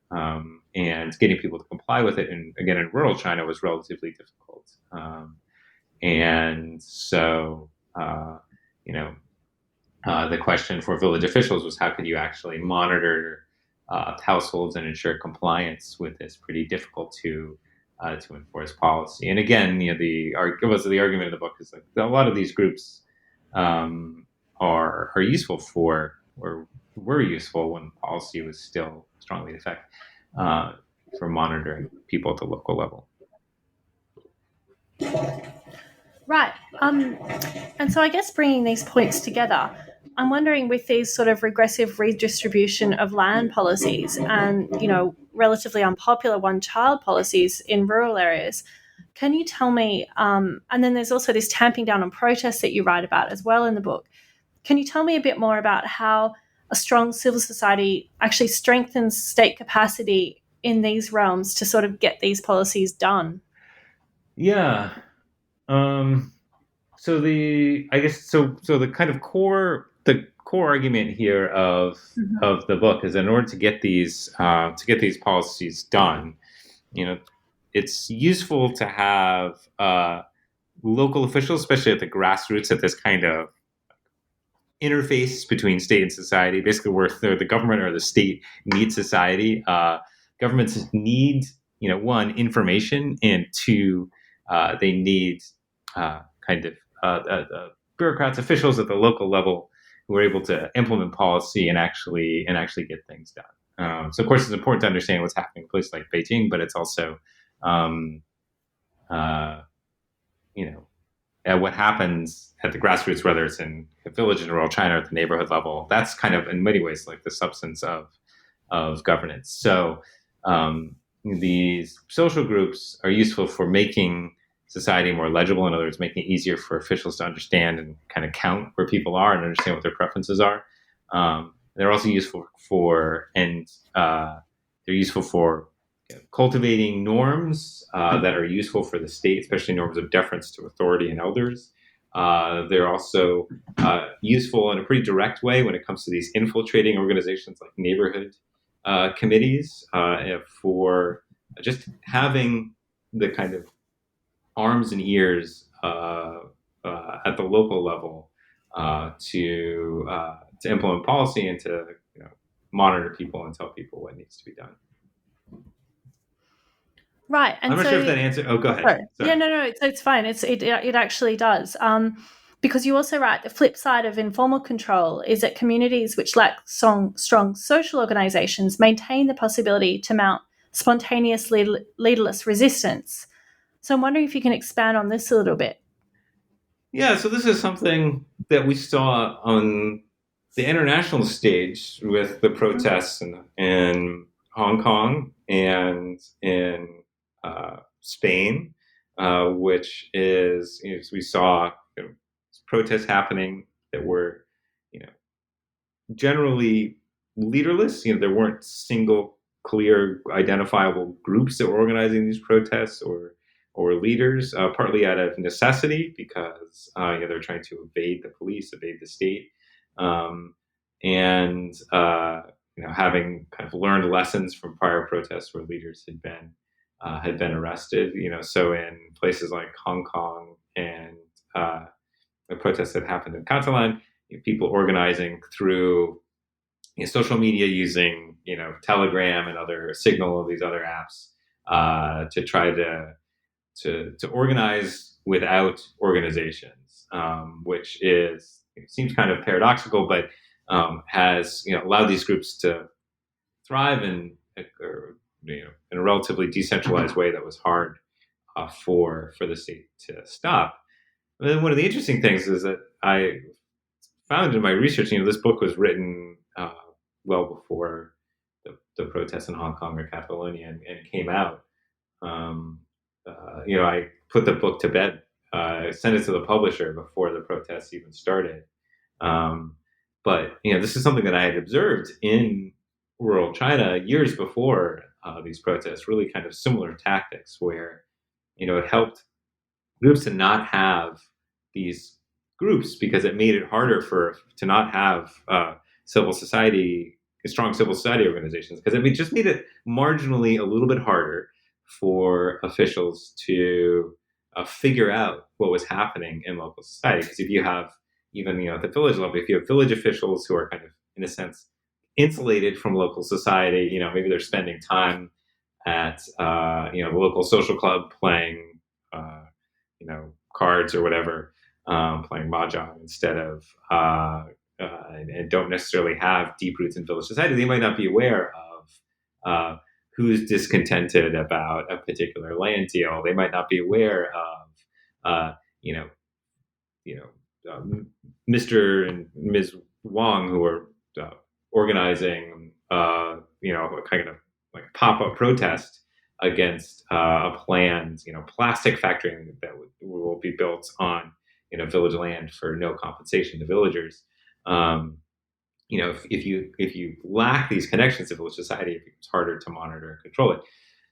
[SPEAKER 3] And getting people to comply with it, and again, in rural China, was relatively difficult. And so, the question for village officials was how could you actually monitor households and ensure compliance with this pretty difficult to enforce policy. And again, the argument of the book is a lot of these groups are useful for, or were useful when policy was still strongly in effect, for monitoring people at the local level.
[SPEAKER 2] Right. And so I guess bringing these points together, I'm wondering, with these sort of regressive redistribution of land policies and, relatively unpopular one-child policies in rural areas, can you tell me, and then there's also this tamping down on protests that you write about as well in the book. Can you tell me a bit more about how a strong civil society actually strengthens state capacity in these realms to sort of get these policies done?
[SPEAKER 3] Yeah. So the kind of core argument here of the book is that in order to get these policies done, it's useful to have local officials, especially at the grassroots, at this kind of interface between state and society, basically where the government or the state needs society. Governments need, one, information, and two, they need bureaucrats, officials at the local level who are able to implement policy and actually get things done. So of course it's important to understand what's happening in places like Beijing, but it's also, what happens at the grassroots, whether it's in a village in rural China or at the neighborhood level. That's kind of in many ways like the substance of governance. So these social groups are useful for making society more legible. In other words, making it easier for officials to understand and kind of count where people are and understand what their preferences are. They're also useful for cultivating norms that are useful for the state, especially norms of deference to authority and elders. They're also useful in a pretty direct way when it comes to these infiltrating organizations like neighborhood committees, for just having the kind of arms and ears at the local level to implement policy and to monitor people and tell people what needs to be done.
[SPEAKER 2] Right, and
[SPEAKER 3] I'm not sure if that answered. Oh, go ahead.
[SPEAKER 2] Sorry. Yeah, no, it's fine. It actually does. Because you also write the flip side of informal control is that communities which lack strong social organizations maintain the possibility to mount spontaneous leaderless resistance. So I'm wondering if you can expand on this a little bit.
[SPEAKER 3] Yeah, so this is something that we saw on the international stage with the protests in Hong Kong and in Spain, which is, we saw protests happening that were, generally leaderless. There weren't single, clear, identifiable groups that were organizing these protests or leaders, partly out of necessity because they're trying to evade the police, evade the state, and having kind of learned lessons from prior protests where leaders had been arrested. So in places like Hong Kong and the protests that happened in Catalan, people organizing through social media using Telegram and other Signal, these other apps, to try to organize without organizations, which seems kind of paradoxical, but has allowed these groups to thrive in a relatively decentralized way that was hard for the state to stop. And then one of the interesting things is that I found in my research, this book was written well before the protests in Hong Kong or Catalonia and came out. I put the book to bed, sent it to the publisher before the protests even started. But this is something that I had observed in rural China years before these protests, really kind of similar tactics where, it helped groups to not have these groups because it made it harder to not have strong civil society organizations, because it just made it marginally a little bit harder for officials to figure out what was happening in local society. Because if you have even at the village level, if you have village officials who are kind of in a sense insulated from local society, maybe they're spending time at the local social club playing cards or whatever, playing mahjong instead of and don't necessarily have deep roots in village society, they might not be aware of who's discontented about a particular land deal. They might not be aware of Mr. and Ms. Wong, who are organizing a kind of like pop-up protest against a planned plastic factory that will be built on village land for no compensation to villagers. If you lack these connections to village society, it becomes harder to monitor and control it.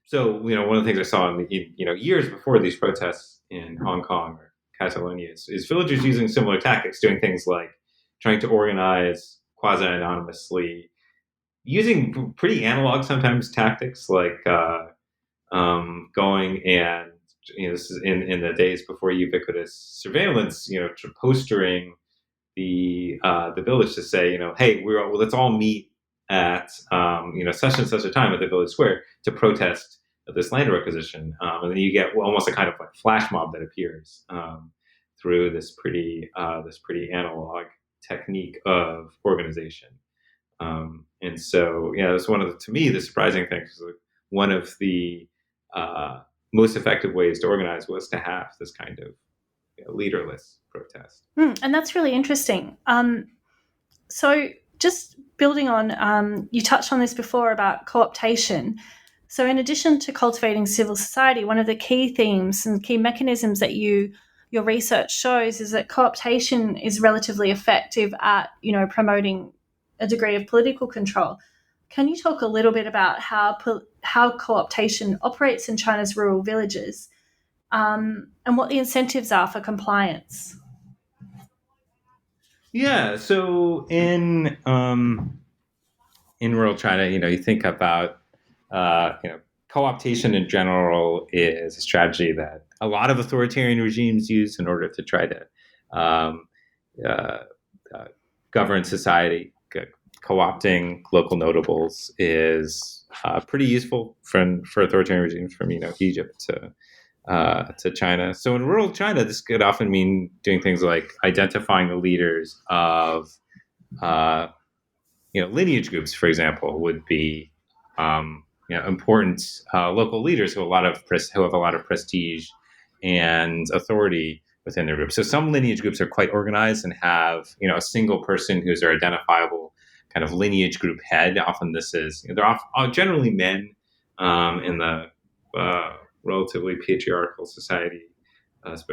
[SPEAKER 3] So one of the things I saw in the years before these protests in Hong Kong or Catalonia is villagers using similar tactics, doing things like trying to organize quasi-anonymously, using pretty analog sometimes tactics like going and this is in the days before ubiquitous surveillance, postering the village to say, hey, let's all meet at such and such a time at the village square to protest this land requisition, and then you get almost a kind of like flash mob that appears through this pretty analog technique of organization. And so, that's one of to me the surprising things. One of the most effective ways to organize was to have this kind of leaderless protest.
[SPEAKER 2] And that's really interesting. So just building on, you touched on this before about co-optation. So in addition to cultivating civil society, one of the key themes and key mechanisms that your research shows is that co-optation is relatively effective at, promoting a degree of political control. Can you talk a little bit about how co-optation operates in China's rural villages, and what the incentives are for compliance?
[SPEAKER 3] Yeah, so in rural China, you think about co-optation in general is a strategy that a lot of authoritarian regimes use in order to try to um, uh, govern society. Co-opting local notables is pretty useful for authoritarian regimes, from Egypt to China. So in rural China, this could often mean doing things like identifying the leaders of lineage groups, for example, would be important local leaders who have a lot of prestige and authority within their group. So some lineage groups are quite organized and have a single person who's their identifiable kind of lineage group head. Often they're generally men in the relatively patriarchal society of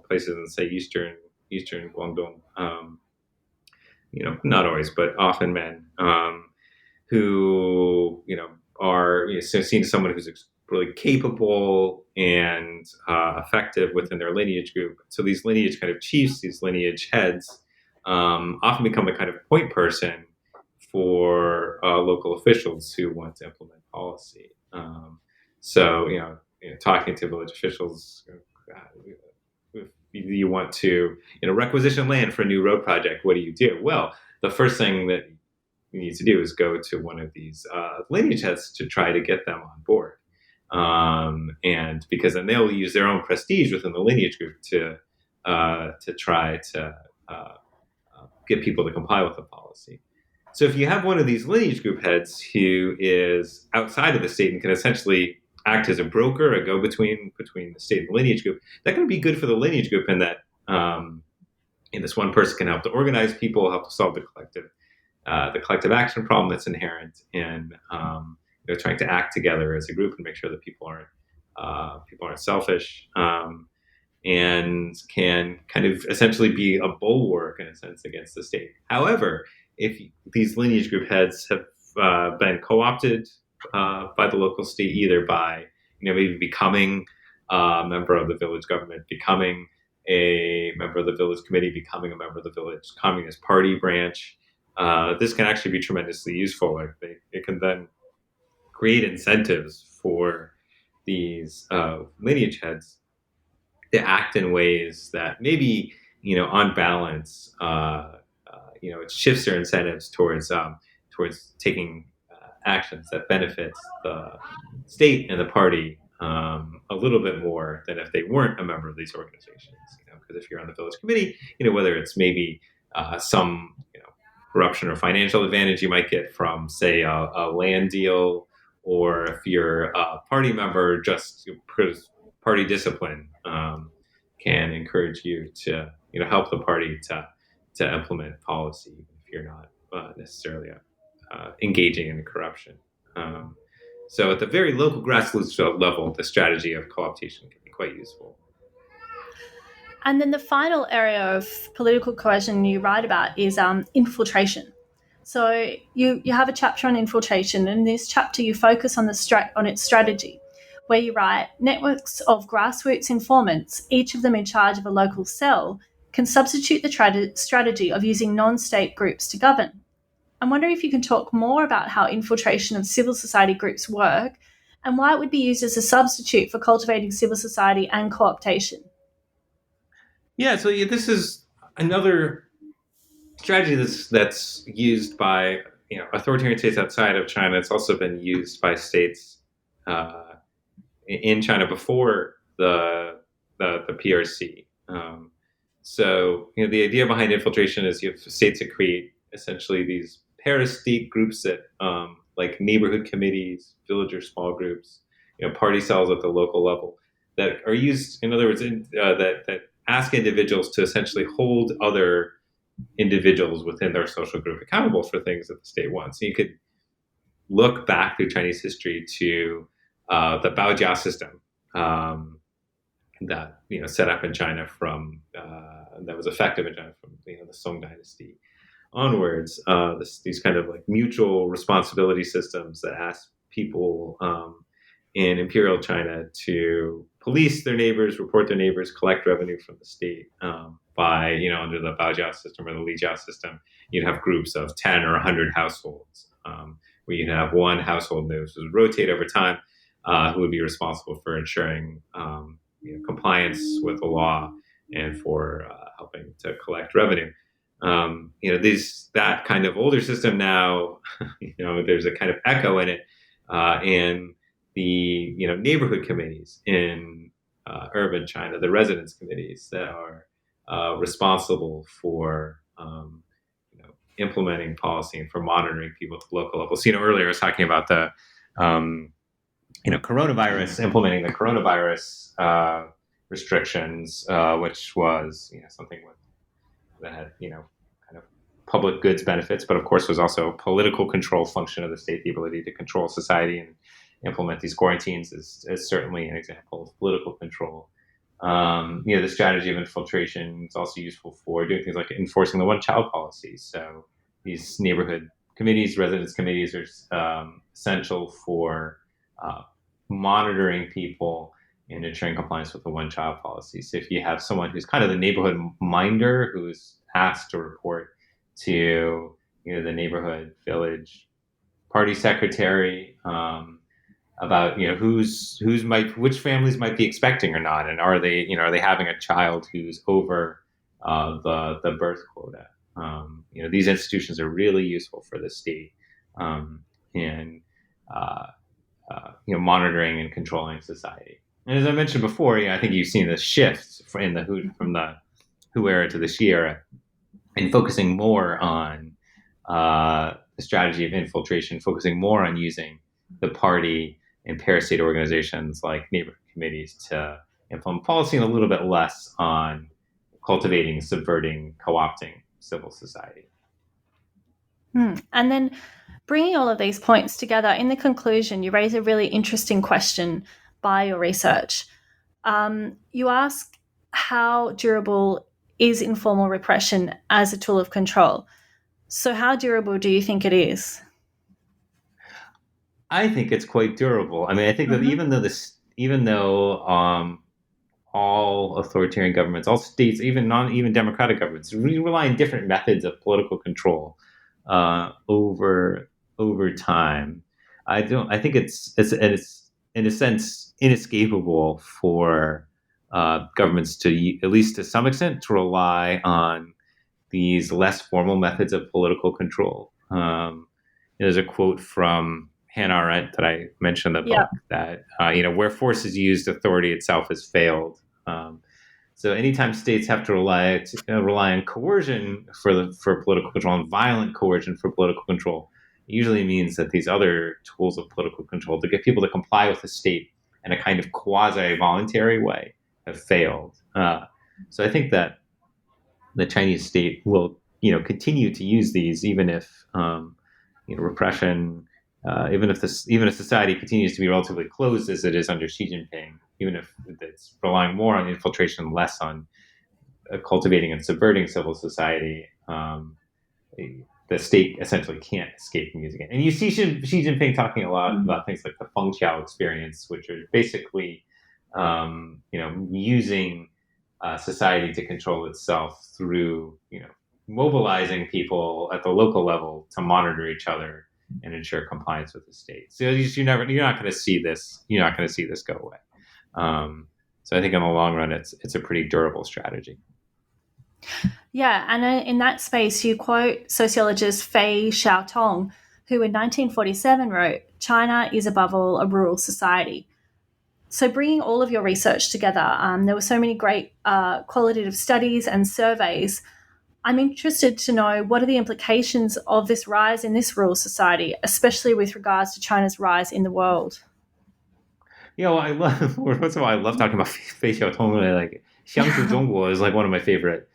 [SPEAKER 3] places in, say, eastern Guangdong. Not always, but often men who are seen as someone who's really capable and effective within their lineage group. So these lineage kind of chiefs, these lineage heads, often become a kind of point person for local officials who want to implement policy. So talking to village officials, if you want to requisition land for a new road project, what do you do? Well, the first thing that you need to do is go to one of these lineage heads to try to get them on board. And because then they'll use their own prestige within the lineage group to try to get people to comply with the policy. So if you have one of these lineage group heads who is outside of the state and can essentially act as a broker, a go-between between the state and the lineage group, that can be good for the lineage group in that this one person can help to organize people, help to solve the collective action problem that's inherent in trying to act together as a group and make sure that people aren't selfish, and can kind of essentially be a bulwark in a sense against the state. However, if these lineage group heads have been co-opted by the local state, either by maybe becoming a member of the village government, becoming a member of the village committee, becoming a member of the village communist party branch, this can actually be tremendously useful. It can then create incentives for these lineage heads to act in ways that maybe on balance it shifts their incentives towards taking actions that benefits the state and the party a little bit more than if they weren't a member of these organizations. Because if you're on the village committee, whether it's maybe some corruption or financial advantage you might get from, say, a land deal, or if you're a party member, just party discipline can encourage you to help the party to implement policy if you're not necessarily engaging in corruption. So at the very local grassroots level, the strategy of co-optation can be quite useful.
[SPEAKER 2] And then the final area of political coercion you write about is infiltration. So you have a chapter on infiltration, and in this chapter you focus on its strategy, where you write, networks of grassroots informants, each of them in charge of a local cell, can substitute the strategy of using non-state groups to govern. I'm wondering if you can talk more about how infiltration of civil society groups work and why it would be used as a substitute for cultivating civil society and co-optation.
[SPEAKER 3] Yeah, so this is another strategy that's used by authoritarian states outside of China. It's also been used by states in China before the PRC. So the idea behind infiltration is you have states that create essentially these parastate groups that like neighborhood committees, village or small groups, party cells at the local level that are used. In other words, that ask individuals to essentially hold other individuals within their social group accountable for things that the state wants. So you could look back through Chinese history to the Baojia system that set up in China from that was effective in China from the Song Dynasty onwards. These kind of like mutual responsibility systems that ask people in imperial China to police their neighbors, report their neighbors, collect revenue from the state. By under the Baojia system or the Lijia system, you'd have groups of 10 or 100 households, where you'd have one household that would rotate over time, who would be responsible for ensuring compliance with the law and for helping to collect revenue. That kind of older system now, there's a kind of echo in it in the neighborhood committees in urban China, the residence committees that are responsible for implementing policy and for monitoring people at the local level. So earlier I was talking about the coronavirus, implementing the coronavirus restrictions, which was something that had kind of public goods benefits, but of course was also a political control function of the state. The ability to control society and implement these quarantines is certainly an example of political control. The strategy of infiltration is also useful for doing things like enforcing the one-child policy. So these neighborhood committees, residence committees, are essential for monitoring people and ensuring compliance with the one-child policy. So if you have someone who's kind of the neighborhood minder, who's asked to report to the neighborhood village party secretary about which families might be expecting or not, and are they having a child who's over the birth quota. These institutions are really useful for the state in monitoring and controlling society. And as I mentioned before, I think you've seen this shift from the Hu era to the Xi era, and focusing more on the strategy of infiltration, focusing more on using the party and parastate organizations like neighborhood committees to implement policy, and a little bit less on cultivating, subverting, co-opting civil society.
[SPEAKER 2] And then bringing all of these points together, in the conclusion, you raise a really interesting question by your research. You ask, how durable is informal repression as a tool of control? So how durable do you think it is?
[SPEAKER 3] I think it's quite durable. I mean, I think that even though all authoritarian governments, all states, even democratic governments, rely on different methods of political control over time, I think it's in a sense inescapable for governments to, at least to some extent, to rely on these less formal methods of political control. There's a quote from Hannah Arendt that I mentioned in the book that where force is used, authority itself has failed. So anytime states have to rely on coercion for political control, and violent coercion for political control, it usually means that these other tools of political control to get people to comply with the state in a kind of quasi-voluntary way have failed. So I think that the Chinese state will continue to use these, even if repression, even if society continues to be relatively closed as it is under Xi Jinping, even if it's relying more on infiltration, less on cultivating and subverting civil society, the state essentially can't escape from using it. And you see Xi Jinping talking a lot about things like the Feng Qiao experience, which are basically using society to control itself through mobilizing people at the local level to monitor each other and ensure compliance with the state. So you're not going to see this. You're not going to see this go away. So I think in the long run, it's a pretty durable strategy.
[SPEAKER 2] Yeah, and in that space, you quote sociologist Fei Xiaotong, who in 1947 wrote, "China is above all a rural society." So bringing all of your research together, there were so many great qualitative studies and surveys. I'm interested to know, what are the implications of this rise in this rural society, especially with regards to China's rise in the world?
[SPEAKER 3] Well, first of all, I love talking about Fei Xiaotong. Like, 乡土中国 is like one of my favorite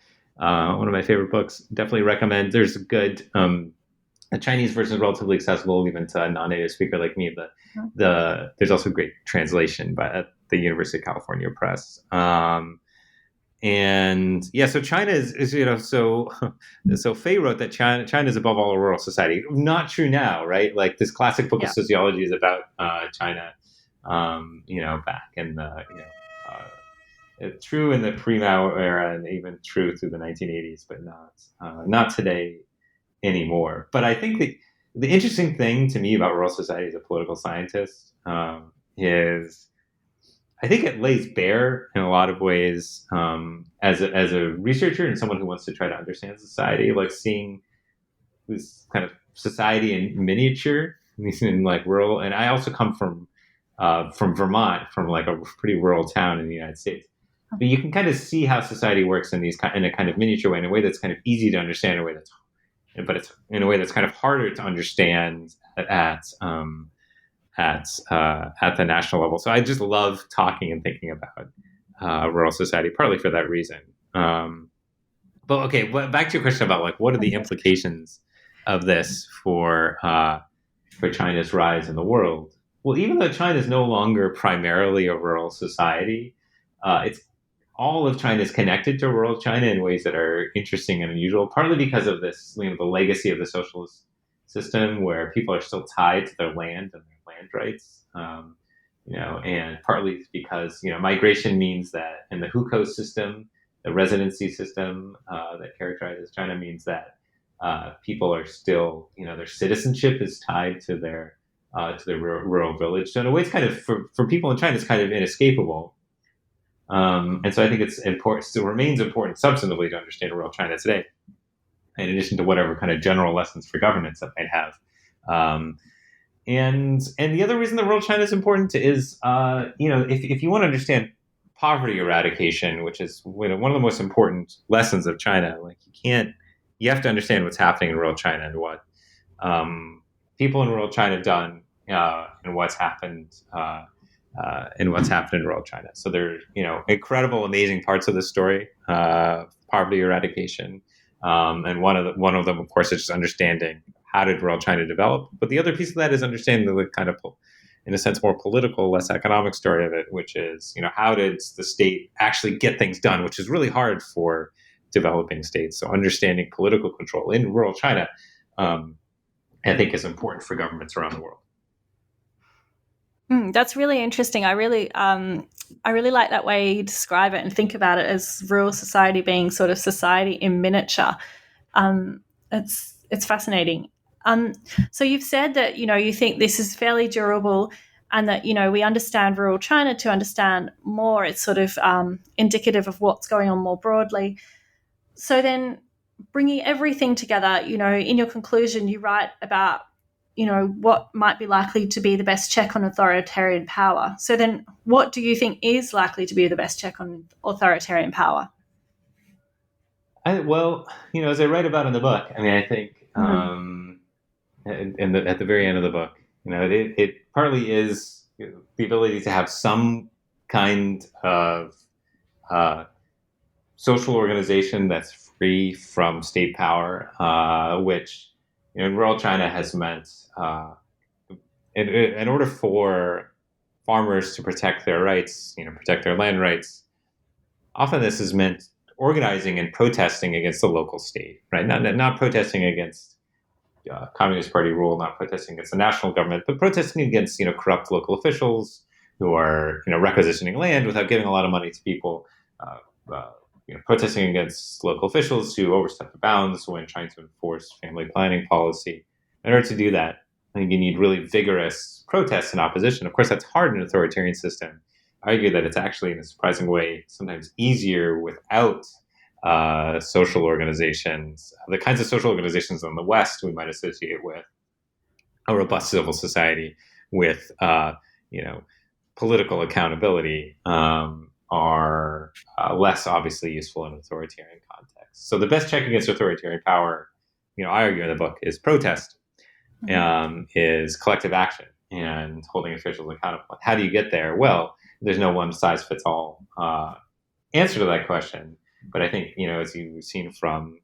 [SPEAKER 3] books. Definitely recommend. There's a good, the Chinese version is relatively accessible even to a non-native speaker like me. There's also great translation at the University of California Press. So China is so Fei wrote that China is above all a rural society. Not true now, right? Like, this classic book of sociology is about China, back in the true in the pre-Mao era, and even true through the 1980s, but not today anymore. But I think the interesting thing to me about rural society as a political scientist is, I think it lays bare in a lot of ways, as a researcher and someone who wants to try to understand society, like seeing this kind of society in miniature, in like rural. And I also come from Vermont, from like a pretty rural town in the United States. But you can kind of see how society works in in a kind of miniature way, in a way that's kind of easy to understand, in a way but it's in a way that's kind of harder to understand at the national level. So I just love talking and thinking about rural society, partly for that reason. But okay, back to your question about like what are the implications of this for China's rise in the world? Well, even though China is no longer primarily a rural society, it's all of China is connected to rural China in ways that are interesting and unusual, partly because of this, the legacy of the socialist system, where people are still tied to their land and their land rights, and partly because, migration means that in the hukou system, the residency system that characterizes China, means that people are still, their citizenship is tied to their rural village. So in a way, it's kind of, for people in China, it's kind of inescapable. And so I think it's important, still remains important substantively to understand rural China today, in addition to whatever kind of general lessons for governance that might have. And the other reason that rural China is important is, if you want to understand poverty eradication, which is one of the most important lessons of China, like you have to understand what's happening in rural China and what people in rural China have done, and what's happened in rural China. So there's, incredible, amazing parts of this story, poverty eradication. And one of them, of course, is just understanding how did rural China develop. But the other piece of that is understanding the kind of, in a sense, more political, less economic story of it, which is, how did the state actually get things done, which is really hard for developing states. So understanding political control in rural China, I think, is important for governments around the world.
[SPEAKER 2] That's really interesting. I really like that way you describe it and think about it as rural society being sort of society in miniature. It's fascinating. So you've said that, you think this is fairly durable, and that, we understand rural China to understand more. It's sort of indicative of what's going on more broadly. So then, bringing everything together, in your conclusion, you write about, what might be likely to be the best check on authoritarian power. So then what do you think is likely to be the best check on authoritarian power?
[SPEAKER 3] As I write about in the book, I think at the very end of the book, it partly is the ability to have some kind of social organization that's free from state power, which in rural China has meant, in order for farmers to protect their rights, protect their land rights, often this has meant organizing and protesting against the local state, right? Not protesting against Communist Party rule, not protesting against the national government, but protesting against, corrupt local officials who are, requisitioning land without giving a lot of money to people, protesting against local officials who overstep the bounds when trying to enforce family planning policy. In order to do that, I think you need really vigorous protests and opposition. Of course, that's hard in an authoritarian system. I argue that it's actually, in a surprising way, sometimes easier without social organizations, the kinds of social organizations in the West we might associate with a robust civil society, with political accountability, are less obviously useful in an authoritarian context. So the best check against authoritarian power, I argue in the book, is protest, is collective action, and holding officials accountable. How do you get there? Well, there's no one size fits all answer to that question. But I think, as you've seen from